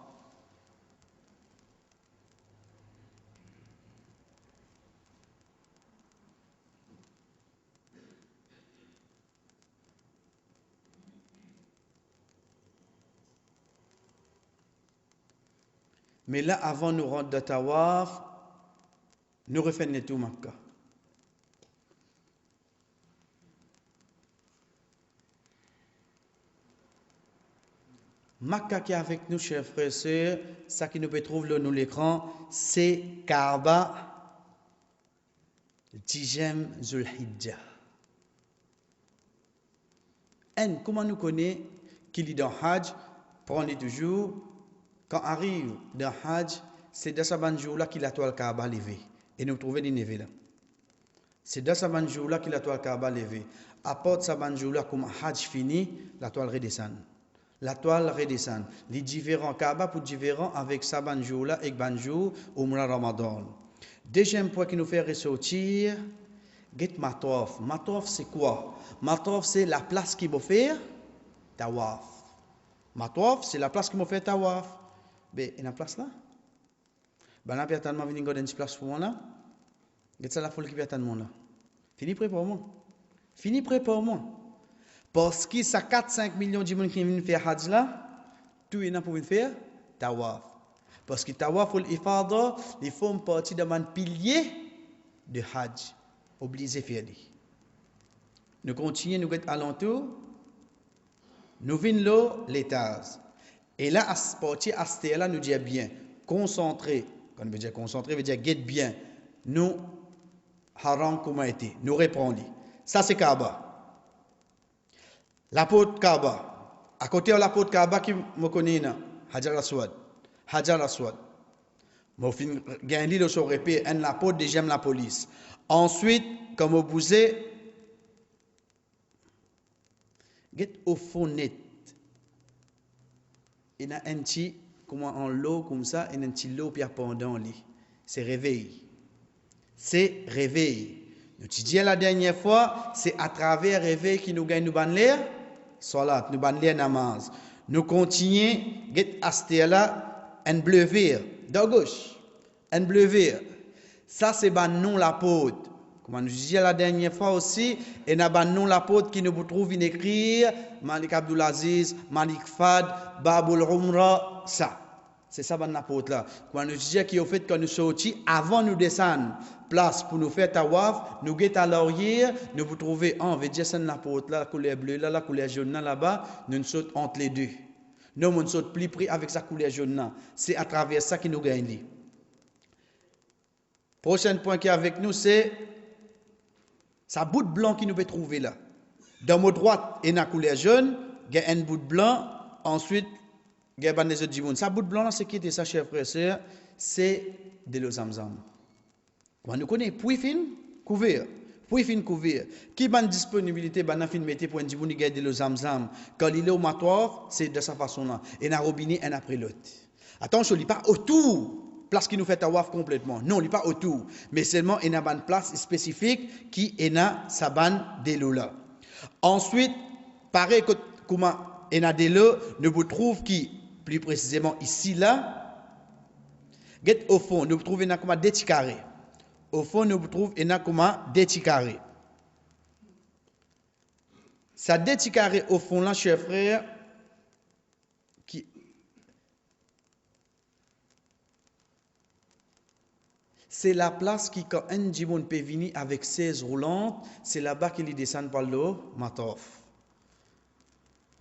Mais là, avant de nous rendre de Tawaf, nous refaisons le tout Makkah. Makkah qui est avec nous, chers frères et sœurs, ça qui nous peut trouver dans l'écran, c'est Kaaba, 10e Zulhijjah. Et comment nous connaissons qu'il est dans Hajj, prenez toujours, quand arrive dans Hajj, c'est dans ce jour-là qu'il a toile Kaaba levé. Et nous trouvons des neveux là. C'est dans ce jour-là qu'il a toile Kaaba levé. À part ce jour-là, comme Hajj fini, la toile redescend. La toile redescend. Les différents Kaaba pour différents avec ce jour-là et Banjour, Umrah Ramadan. Deuxième point qui nous fait ressortir, get Matawaf. Matawaf c'est quoi? Matawaf c'est la place qui va faire Tawaf. Matawaf c'est la place qui va faire Tawaf. Ben, il y a une place là. Ben là, il y a une place pour moi là. Il y a la foule qui attend moi là. Fini prêt pour moi. Fini prêt pour moi. Parce que ça 4-5 millions de gens qui viennent faire Hajj là, tout est là pour faire Tawaf. Parce que Tawaf ou l'Ifada, ils font partie d'un pilier de Hajj. Obligé de faire. Nous continuons, nous sommes alentour. Nous venons là, l'étage. Et là, à ce partir, à ce là, nous disons bien, concentré. Quand on veut dire concentré, veut dire get bien. Nous, haram comment été. Nous répondons. Ça, c'est Kaaba. La porte Kaaba. À côté de la porte Kaaba, qui me connaît, Hajar Aswad. Hajar Aswad. Je vais gagner le son répé, la porte, déjà la police. Ensuite, comme vous bousez, get au fond net. Il y a un petit, comme en l'eau, comme ça, et un petit lot, puis pendant lui. C'est réveil. C'est réveil. Nous disons la dernière fois, c'est à travers réveil qui nous gagne nous ban l'air, salat, nous ban l'air namaz. Nous continuons, get asté là, un bleu vert, de gauche, un bleu vert. Ça, c'est ban non la porte. Comme nous disons la dernière fois aussi, et nous ban non la porte qui nous trouve une écrire, Malik Abdulaziz, Malik Fad, Babul Umra, ça. C'est ça, ban apôtre là. Quand nous disons qu'il au fait quand nous sortis, avant nous descendre, place pour nous faire tawaf, nous guettons à l'arrière, nous vous trouvez, on veut dire ça, l'apôtre là, la couleur bleue là, la couleur jaune là-bas, nous sautons entre les deux. Nous, on saute plus près avec sa couleur jaune là. C'est à travers ça que nous gagnons. Prochain point qui est avec nous, c'est sa bout de blanc qui nous peut trouver là. Dans mon droite, il y a une couleur jaune, il y a un bout de blanc, ensuite, il y a des autres djimoun. Sa bout de blanc là, c'est qui était ça, chers frères et sœurs, c'est de l'eau zamzam. Quand nous connaissons, puis fin, couvert. Puis fin, couvert. Qui a une disponibilité, ben fin mettre pour un djimoun, il y a de l'eau zamzam. Quand il est au matoire, c'est de sa façon là. Et un robinet, un après l'autre. Attention, il n'est pas autour. Place qui nous fait tawaf complètement. Non, il n'est pas autour. Mais seulement, il y a une place spécifique qui est sa bande de l'eau là. Ensuite, pareil que comment il y a de l'eau, nous vous trouvons qui, plus précisément ici là, au fond, nous vous trouvons comme des petits carrés. Au fond, nous vous trouvons comme des petits carrés. Ça des petits carrés au fond là, chers frères, qui c'est la place qui, quand un djimoun peut venir avec 16 roulantes, c'est là-bas qu'il descend par l'eau, matof.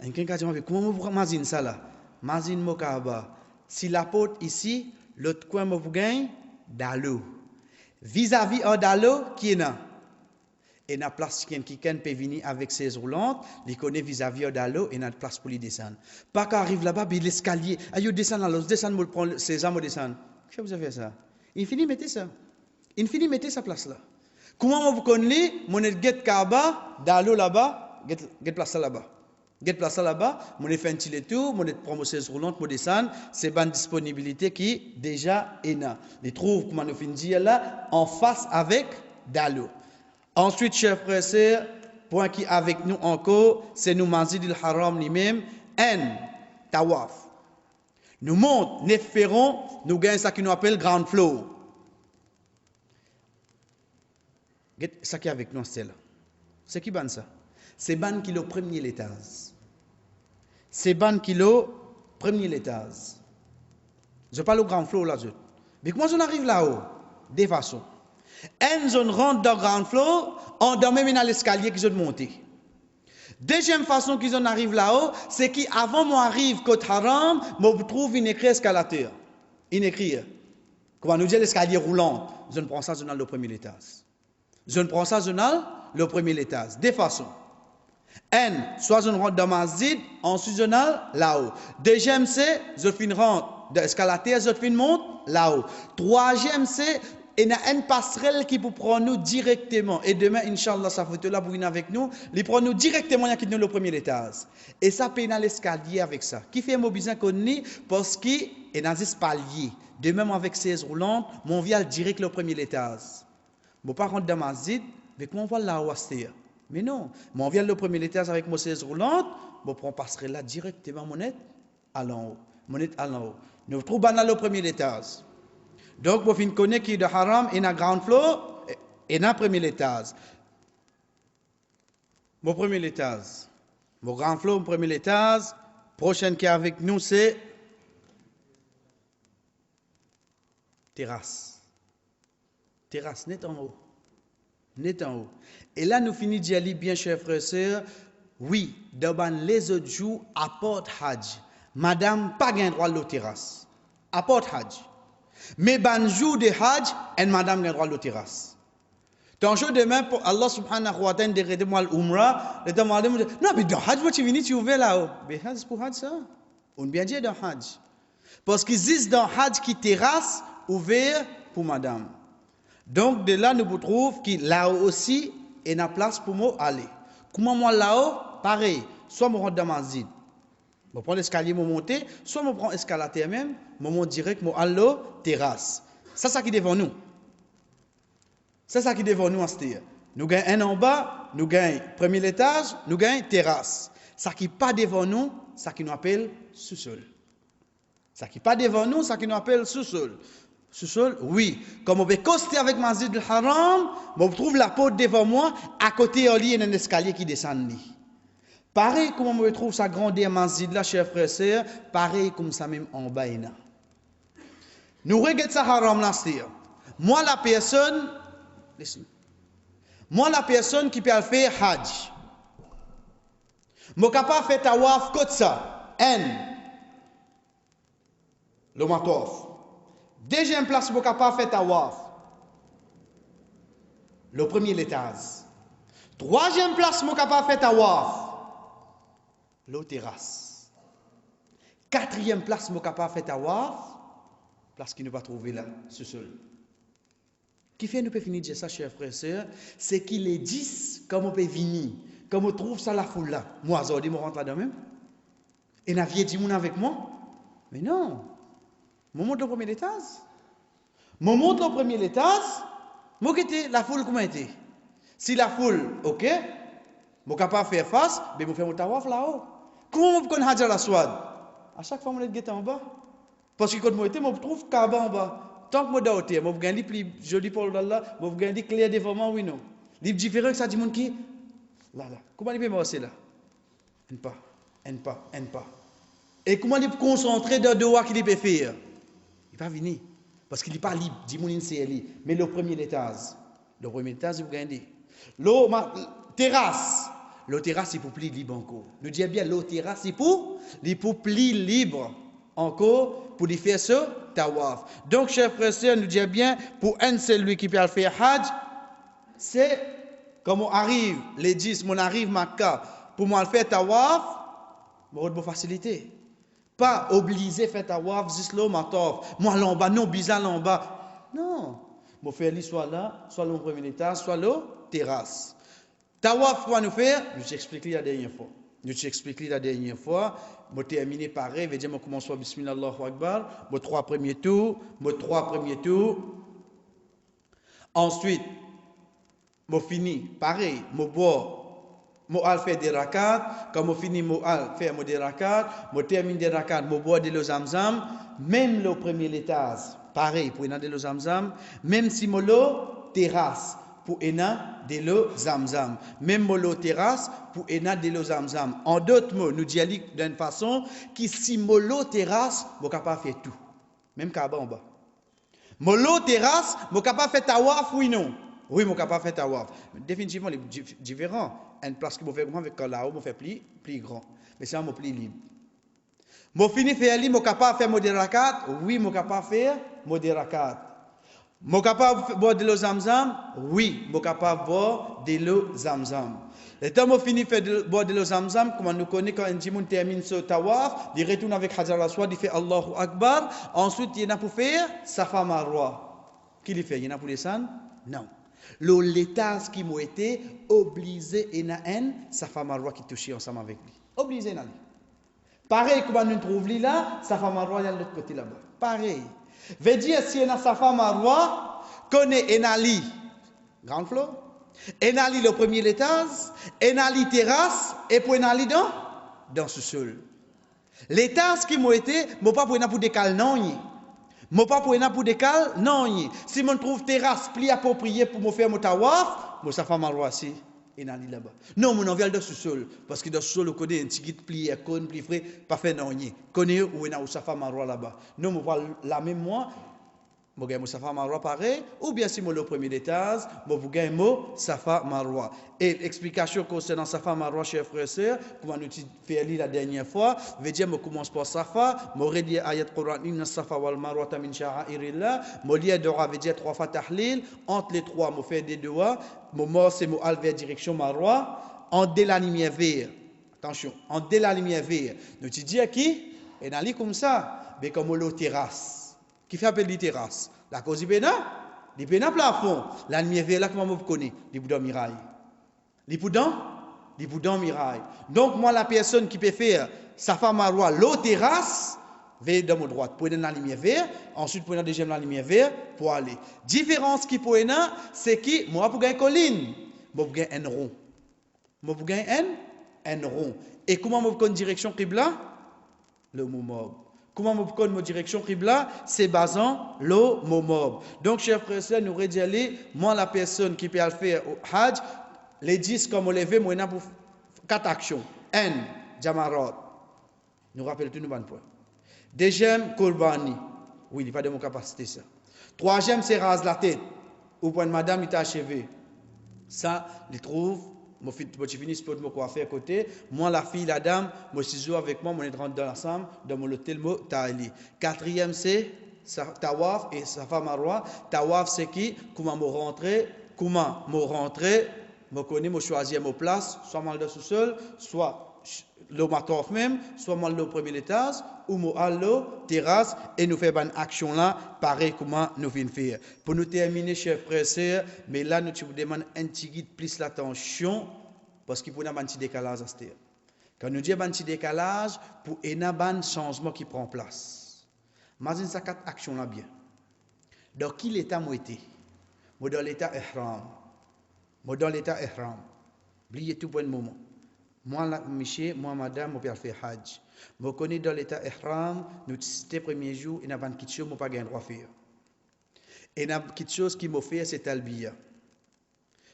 Un quelqu'un qui dit, comment vous imaginez ça là? Imagine Mokaba. Si la porte ici, l'autre coin vous gagne, dans l'eau. Vis-à-vis de l'eau, qui est là? Et la place qui peut venir avec 16 roulantes, il connaît vis-à-vis de l'eau et il a de place pour lui descendre. Pas qu'il arrive là-bas, il l'escalier. Il descend là, descend, il prend ses armes, descend. Qu'est-ce que vous avez fait ça? Il finit mettez ça. Il finit mettez sa place là. Comment vous connaissez mon get kaba dans l'eau là-bas, get place là-bas. Get place là-bas, mon fait un petit tour, mon prend 16 roulantes, mon descend, c'est bonne disponibilité qui déjà est là. Les trouve comment nous finit là en face avec dans l'eau. Ensuite, chers frères et sœurs, point qui avec nous encore, c'est nous Masjid al-Haram lui-même, un tawaf. Nous montons, nous ferons, nous gagnons ça qui nous appelle Grand Flow. Ça qui est avec nous, c'est là. C'est qui ban ça? C'est ban qui est le premier étage. C'est ban qui est le premier étage. Je parle au Grand Flow là. Mais comment on arrive là-haut? Des façons. Un zone rentre dans le Grand Flow, on doit même dans l'escalier qu'ils ont monté. Deuxième façon qu'ils en arrivent là-haut, c'est qu'avant moi arrive Côte Haram, moi trouve une écrit escalateur. Une écrit. Comment nous dit l'escalier roulant? Je ne prends ça dans le premier étage. Je ne prends ça dans le premier étage. Deux façons. Un, soit je rentre dans ma zid, ensuite je là-haut. Deuxième, c'est je finis rentre dans l'escalateur, je finis monte là-haut. Troisième, c'est il y a une passerelle qui peut prendre nous directement. Et demain, Inch'Allah, ça fait là pour venir avec nous. Il prend nous directement, il y a le premier étage. Et ça peut aller l'escalier avec ça. Qui fait mon besoin qu'on est parce qu'il y a un palier. De même avec 16 roulantes, mon vient direct le premier étage. Je ne vais pas rentrer dans ma zid, mais comment on va là-haut? Mais non, mon vient le premier étage avec mon 16 roulantes, je prends passerelle là directement, mon net à l'en haut. Nous trouvons dans le premier étage. Donc, vous connaissez qui est de haram, et dans ground floor, et dans premier étage. Mon premier étage. Mon ground floor, mon premier étage. Prochaine qui est avec nous, c'est terrasse. Terrasse, net en haut. Net en haut. Et là, nous finissons d'y aller, bien chers frères et sœurs. Oui, dans les autres jours, à Port Hajj, madame pas gain droit de la terrasse. À Port Hajj. Mais ban jour de Hajj, et madame n'a droit de terrasse. Tant que demain pour Allah subhanahu wa ta'ala de moi l'umrah, le demande non mais dans Hajj tu viens tu ouvres là-haut. Mais Hajj pour Hajj ça. On bien dit dans Hajj. Parce qu'ils disent dans Hajj qui terrasse ouvert pour madame. Donc de là nous vous trouvons que là-haut aussi il y a place pour moi aller. Comment moi là-haut pareil, soit moi rentre dans ma zid. Je prends l'escalier, je monte, soit je prends l'escalator même, je monte direct, je allo terrasse. C'est ça qui est devant nous. C'est ça qui est devant nous en ce Nous gagnons un en bas, nous gagnons premier étage, nous gagnons terrasse. Ça qui n'est pas devant nous, ça qui nous appelle sous-sol. Ça qui n'est pas devant nous, ça qui nous appelle sous-sol. Sous-sol, oui. Comme on peut coster avec Masjid al-Haram, on trouve la porte devant moi, à côté, il y a un escalier qui descend. Pareil comme on trouve sa grandeur masjid là, chers frères et sœurs, pareil comme ça même en bas. Nous regardons ça haram là, c'est moi la personne, qui peut faire hajj, je suis capable de faire tawaf comme ça, le matof. Deuxième place, je suis capable de faire tawaf, le premier l'étage. Troisième place, je suis capable de faire tawaf, le terrasse. Quatrième place, je suis capable de faire tawaf, place qui ne va pas trouver là, ce seul. Qui fait nous peut finir de dire ça, chers frères et sœurs, c'est qu'il est 10, comme on peut venir, comme on trouve ça la foule là. Moi, je dis, je rentre là-dedans même. Et n'a vie dit, avec moi. Mais non. Je monte au premier étage. Je monte au premier étage. Moi, la foule, comment était? Si la foule, ok, je suis capable de faire face, mais je fais mon tawaf là-haut. Comment je connais Hajar al-Aswad? À chaque fois, je suis en bas. Parce que quand je suis, je trouve Kaaba en bas. Tant que je suis dans le terre, je gagne plus joli pour Allah, je gagne clair devant moi, oui, non. Les différents que ça dit, qui là. Comment il peut marcher là? Un pas. Et comment il peut concentrer dans le doigt qu'il peut faire? Il va venir. Parce qu'il n'est pas libre. Dis-moi, c'est libre. Mais le premier étage, il gagne. Le terrasse, c'est pour plus libre encore. Nous disons bien, le terrasse, c'est pour plus libre encore pour lui faire ce tawaf. Donc, chers frères et sœurs, nous disons bien, pour un seul lui qui peut faire hajj, c'est comme on arrive, les 10, on arrive Makkah, pour moi faire tawaf, je vais faciliter. Pas obligé de faire tawaf, juste là, moi là en bas, non, bizarre là en bas. Non, je vais faire soit là, soit le premier étage, soit le terrasse. Tawaf, quoi nous faire? Je t'explique la dernière fois. Je termine pareil, je vais commencer par Bismillah Allahu Akbar, mes 3 premiers tours. Ensuite, je finis pareil, je bois, je fais des rakats, quand je finis, je fais des rakats, je termine des rakats, je bois de l'eau zamzam, même le premier étage, pareil, pour aller de l'eau zamzam, même si je l'eau terrasse, pour ena de l'eau zamzam. Même molo terrasse pour ena de l'eau zamzam. En d'autres mots, nous disons d'une façon qui si molo terrasse, je suis capable de faire tout. Même Kaaba en bas. Molo terrasse, je suis capable de faire tawaf, oui non. Oui, je suis capable de faire tawaf. Définitivement, c'est différent. Une place que je fais avec là-haut, je fais plus grand. Mais c'est un mot plus libre. Je finis de faire, je suis capable de faire modérakat. Oui, je suis capable de faire modérakat. Je suis capable de boire de l'eau zamzam? Oui, je suis capable de boire de l'eau zamzam. Et quand je finis de boire de l'eau zamzam, comme nous connaissons quand un djimoun termine ce tawaf, il retourne avec Hajar al-Aswad, il fait Allahu Akbar. Ensuite, il y en a pour faire Safa Marwa. Qui le fait? Il y en a pour descendre? Non. L'État qui m'a été obligé et na un Safa Marwa qui touche ensemble avec lui. Obligé na lui. Pareil comme nous trouvons là, Safa Marwa il y a de l'autre côté là-bas. Pareil. Veut dire si on a Safa Marwa, connaît Enali, grand flot, Enali le premier étage, Enali terrasse, et pour Enali dans ce sol. L'étage qui m'a été, je pas pour décaler non. Je pas pour décaler non. Si je trouve terrasse plus appropriée pour me faire mon tawaf, je Safa Marwa si. Enali là-bas. Non, mon envers dans ce sol, parce que dans ce sol, on connaît un petit guide plié, plus frais, pas fait non. Connaît où on a Safa Marwa là-bas. Non, je vois la même moi. Je gagne Safa Marwa pareil, ou bien si je le premier étage, je gagne Safa Marwa. Et l'explication concernant Safa Marwa, chers frères et sœurs, comme nous fait la dernière fois, veut dire je commence par Safa, je redis ayat Quran, inna Safa wal Marwa min sha'airillah, je lis doa veut dire 3 fois tahlil, entre les 3, je fais des doigts, je mort c'est mon al vers direction Marwa, en dès la lumière verte. Attention, en dès la lumière verte. Nous disons à qui? Et dans comme ça, mais comme le terrasse. Qui fait appel de terrasse. La cause du pénal, du plafond. La lumière verte là, comment vous connaissez? Les boudins mirail. Les boudins mirail. Donc, moi, la personne qui peut faire Safa Marwa, l'eau terrasse, veille dans mon droite. Pour aller dans la lumière verte, ensuite pour aller dans la deuxième lumière verte, pour aller. Différence qui pour aller, c'est que moi, pour gagner colline, moi, pour gagner un rond. Moi, pour gagner un rond. Et comment moi, pour gagner direction Qibla? Le mouvement. Comment je connais ma direction Qibla? C'est basant le momob. Donc, chers frères et sœurs, nous redisons, moi, la personne qui peut le faire au Hajj, les 10 comme on levé, moi, pour 4 actions. 1, Jamarat. Nous rappelons tout le monde. Deuxième, Kurbani. Oui, il n'est pas de mon capacité ça. Troisième, c'est rase la tête. Ou point madame, il t'a achevé. Ça, il trouve, moi, je finis pour me coiffer à côté. Moi, la fille, la dame, moi, si je joue avec moi, moi, je rentre dans l'ensemble, dans mon hôtel, moi, t'ali. Quatrième, c'est Tawaf et Safa Marwa. Tawaf, c'est qui? Comment me rentrer? Je connais, je choisis ma place, soit mal de sous-sol, soit le matof même, soit mal au premier étage, ou mo allo terrasse, et nous faisons une action là, pareil comment nous venons faire. Pour nous terminer, chers frères et sœurs, mais là, nous vous demandons un petit guide plus l'attention, parce qu'il faut avoir un petit décalage à ce terme. Quand nous disons un petit décalage, pour un changement qui prend place. Imagine ça, quatre actions là bien. Dans quel état moi été? Moi dans l'état ihram. Moi dans l'état ihram. Oubliez tout pour un moment. Moi, monsieur, moi, madame, je peux faire hajj. Je connais dans l'état ihram, nous c'était premier jour, il n'y a pas quelque chose que je n'ai pas le droit de faire. Et il y a quelque chose qui m'a fait, c'est talbiya.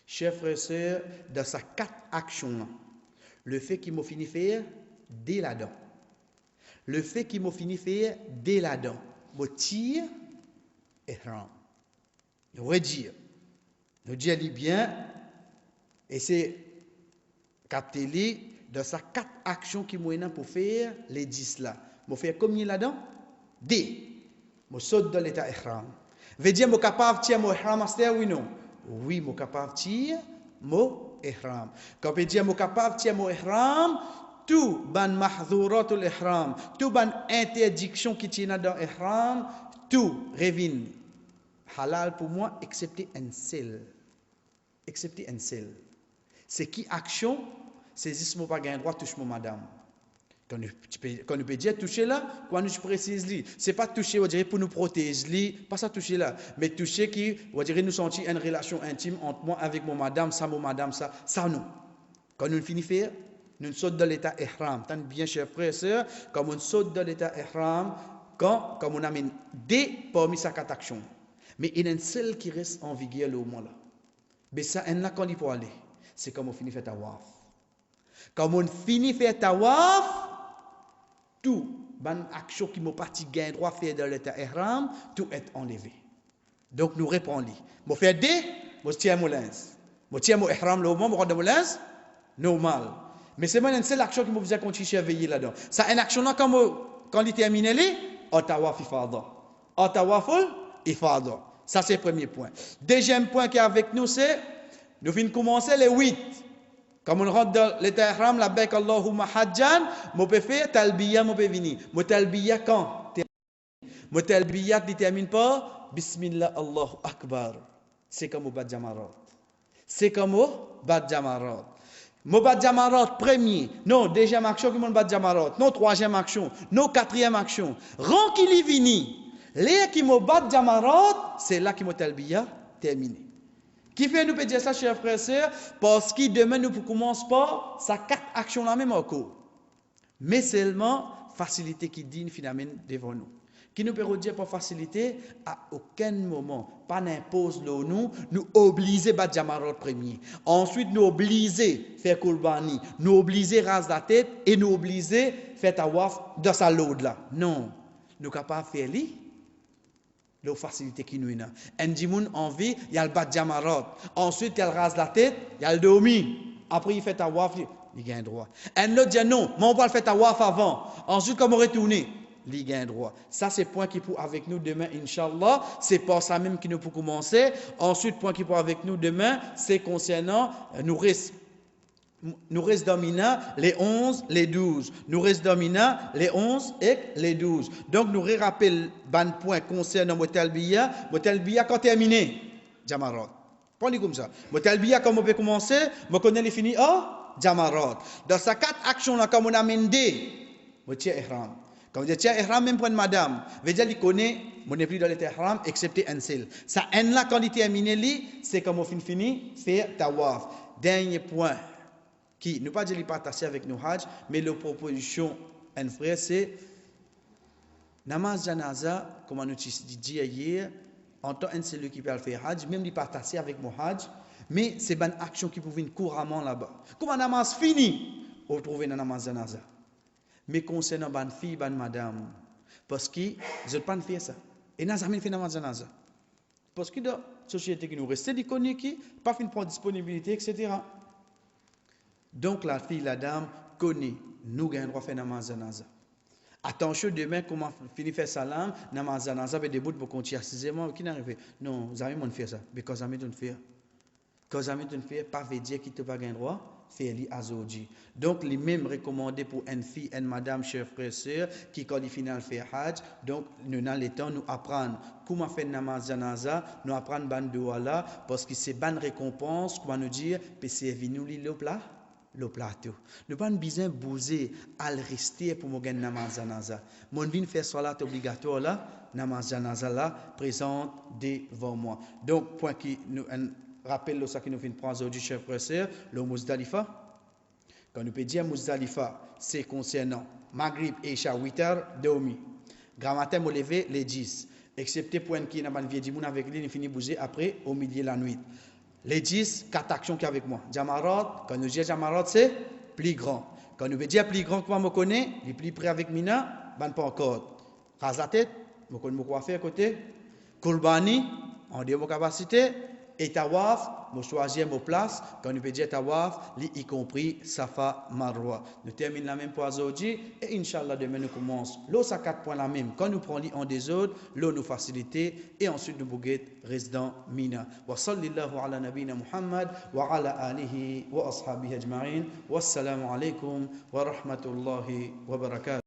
Chers frères et sœurs, dans ces quatre actions-là, le fait qu'il m'a fini de faire, dès là-dedans. Le fait qu'il m'a fini de faire, dès là-dedans. Je tire, ihram. Je redire. Je dis bien, et c'est capter dans ces quatre actions qui m'ont pour faire les 10 là. Je fais combien là-dedans? D. Je saute dans l'état ihram. Veut dire que je suis capable de tirer mon ihram à oui non? Oui, je suis capable de tirer mon ihram. Quand je dis que je suis capable de tirer mon ihram, tout ban mahdhuratul ihram, tout ban interdiction qui tient dans ihram, tout revient halal pour moi, excepté un seul. Excepté un seul. C'est qui action? C'est juste que je n'ai pas le droit de toucher mon madame. Quand nous peut dire toucher là, quand nous précise, ce n'est pas toucher on dirait, pour nous protéger, pas ça toucher là, mais toucher qui, on dirait, nous sentir une relation intime entre moi avec mon madame, ça nous. Quand nous finissons de faire, nous sautons dans l'état ihram. Tant bien, chers frères et sœurs, quand on saute dans l'état ihram, quand on amène des parmi ces quatre actions. Mais il y en a une seule qui reste en vigueur le moment là. Mais ça, il y en a quand il faut aller. C'est comme on finit de faire tawaf. Quand on finit de faire tawaf, tout, bonne action qui m'a parti gain droit faire dans l'état ihram, tout est enlevé. Donc nous répondons. Je fais des, je tiens mon linge. Je tiens mon ihram le moment, je rentre mon linge, normal. Mais c'est une seule action qui m'a besoin de continuer à veiller là-dedans. Ça, une action là, quand il termine, on tawaf ifada. On tawaf ifada. Ça, c'est le premier point. Deuxième point qui est avec nous, c'est, nous venons commencer les 8. Comme on rentre dans l'état ihram, la bec Allahumma hajjan, je peux faire talbiya, je peux venir. Je talbiya quand? Je talbiya ne termine pas, Bismillah Allahu Akbar. C'est comme au bas jamarat. C'est comme au bas jamarat. Mon bas jamarat, premier. Non, deuxième action, mon bas jamarat. Non, troisième action. Non, quatrième action. Rend qu'il y vini. Les qui me battent jamarat, c'est là qui me talbiya terminé. Qui fait nous peut dire ça, chers frères et sœurs, parce que demain nous ne commençons pas, ça quatre actions là même encore. Mais seulement facilité qui digne finalement devant nous. Qui nous peut dire pour facilité, à aucun moment, pas n'impose nous obliger à battre jamarat premier. Ensuite, nous obliger à faire kurbani, nous obliger à raser la tête et nous obliger à faire tawaf dans sa load là. Non, nous sommes capables de faire li. La facilité qui nous a. Un dimoun en vie, il y a le bat jamarat. Ensuite, il y a le rase la tête, il y a le domi. Après, il fait tawaf, il gagne droit. Un autre dit non, mais on va le faire tawaf avant. Ensuite, comme on retourne, il gagne droit. Ça, c'est le point qui pour avec nous demain, Inch'Allah. C'est pas ça même qui nous peut commencer. Ensuite, point qui pour avec nous demain, c'est concernant nous reste dominant les 11, les 12. Nous reste dominant les 11 et les 12. Donc, nous rappelons ban point concernant Motalbiya. Motalbiya quand terminé, Jamarat. Prenez comme ça. Motalbiya, comme on peut commencer, je connais les finis, Jamarat. Dans ces quatre actions-là, comme on a amendé, je tiens ihram. Quand je tiens ihram, même pour madame, veut dire qu'il connaît, mon n'est plus dans l'état ihram, excepté un seul. Ça, un là, quand il terminé, c'est comme on finit, faire tawaf. Dernier point. Qui, ne pas dire les partager avec nos hajj, mais la proposition, un frère, c'est namaz janaza, comme on nous dit hier, en tant que celui qui peut faire hajj, même les partager avec mon hajj, mais c'est une action qui peut venir couramment là-bas. Comme un namaz fini, on trouve un namaz janaza. Mais concernant une fille, une madame, parce que je ne peux pas faire ça. Et n'a jamais fait namaz janaza. Parce que dans la société qui nous reste, des connus qui pas fin prendre disponibilité, etc. Donc la fille, la dame, connaît, nous gagnons droit faire namaz janaza. Attention, demain, comment finir faire salam, namaz janaza, avec des bouts pour continuer à qui n'arrive. Non, vous avez mon faire ça, parce que vous avez faire. Quand vous avez fait, pas veut dire qu'il ne pas gain droit, faire li azodi. Donc, les mêmes recommandés pour une fille, une madame, chers frères et sœurs, qui quand il final fait hajj, donc, nous avons le temps, nous apprendre comment faire namaz janaza, nous apprendre ban douala, parce que c'est ban récompense, comment nous dire, puis c'est venu le plat. Le plateau. Nous pas besoin de bouger à rester pour mon namaz janaza. Mon vin faire salat obligatoire là, namaz janaza là présente devant moi. Donc point qui nous rappelle ça qui nous vient prendre aujourd'hui chers frères et sœurs, le Muzdalifa. Quand nous peut dire Muzdalifa, c'est concernant Maghrib et Isha 8h dormi. Grand matin me lever les 10. Excepté point qui n'a pas vie du monde avec lui, il finit bouger après au milieu de la nuit. Les 10, 4 actions qu'il y a avec moi. Jamarat, quand nous disons Jamarat, c'est plus grand. Quand nous veut dire plus grand que moi, me connais, il est plus près avec Mina, ben pas encore. Rase la tête, je connais quoi faire à côté. Kurbani, on dit mon capacité. Et Tawaf, je choisis mon place. Quand nous veut dire Tawaf, y compris Safa Marwa. Nous terminons la même pour aujourd'hui. Et Inch'Allah, demain nous commençons. L'eau, ça 4 points la même. Quand nous prenons en des autres, l'eau nous facilite. Et ensuite, nous bouguet résident Mina. Wa sallallahu ala nabina Muhammad wa ala alihi wa ashabihi ajma'in. Wassalamu alaikum wa rahmatullahi wa barakatuh.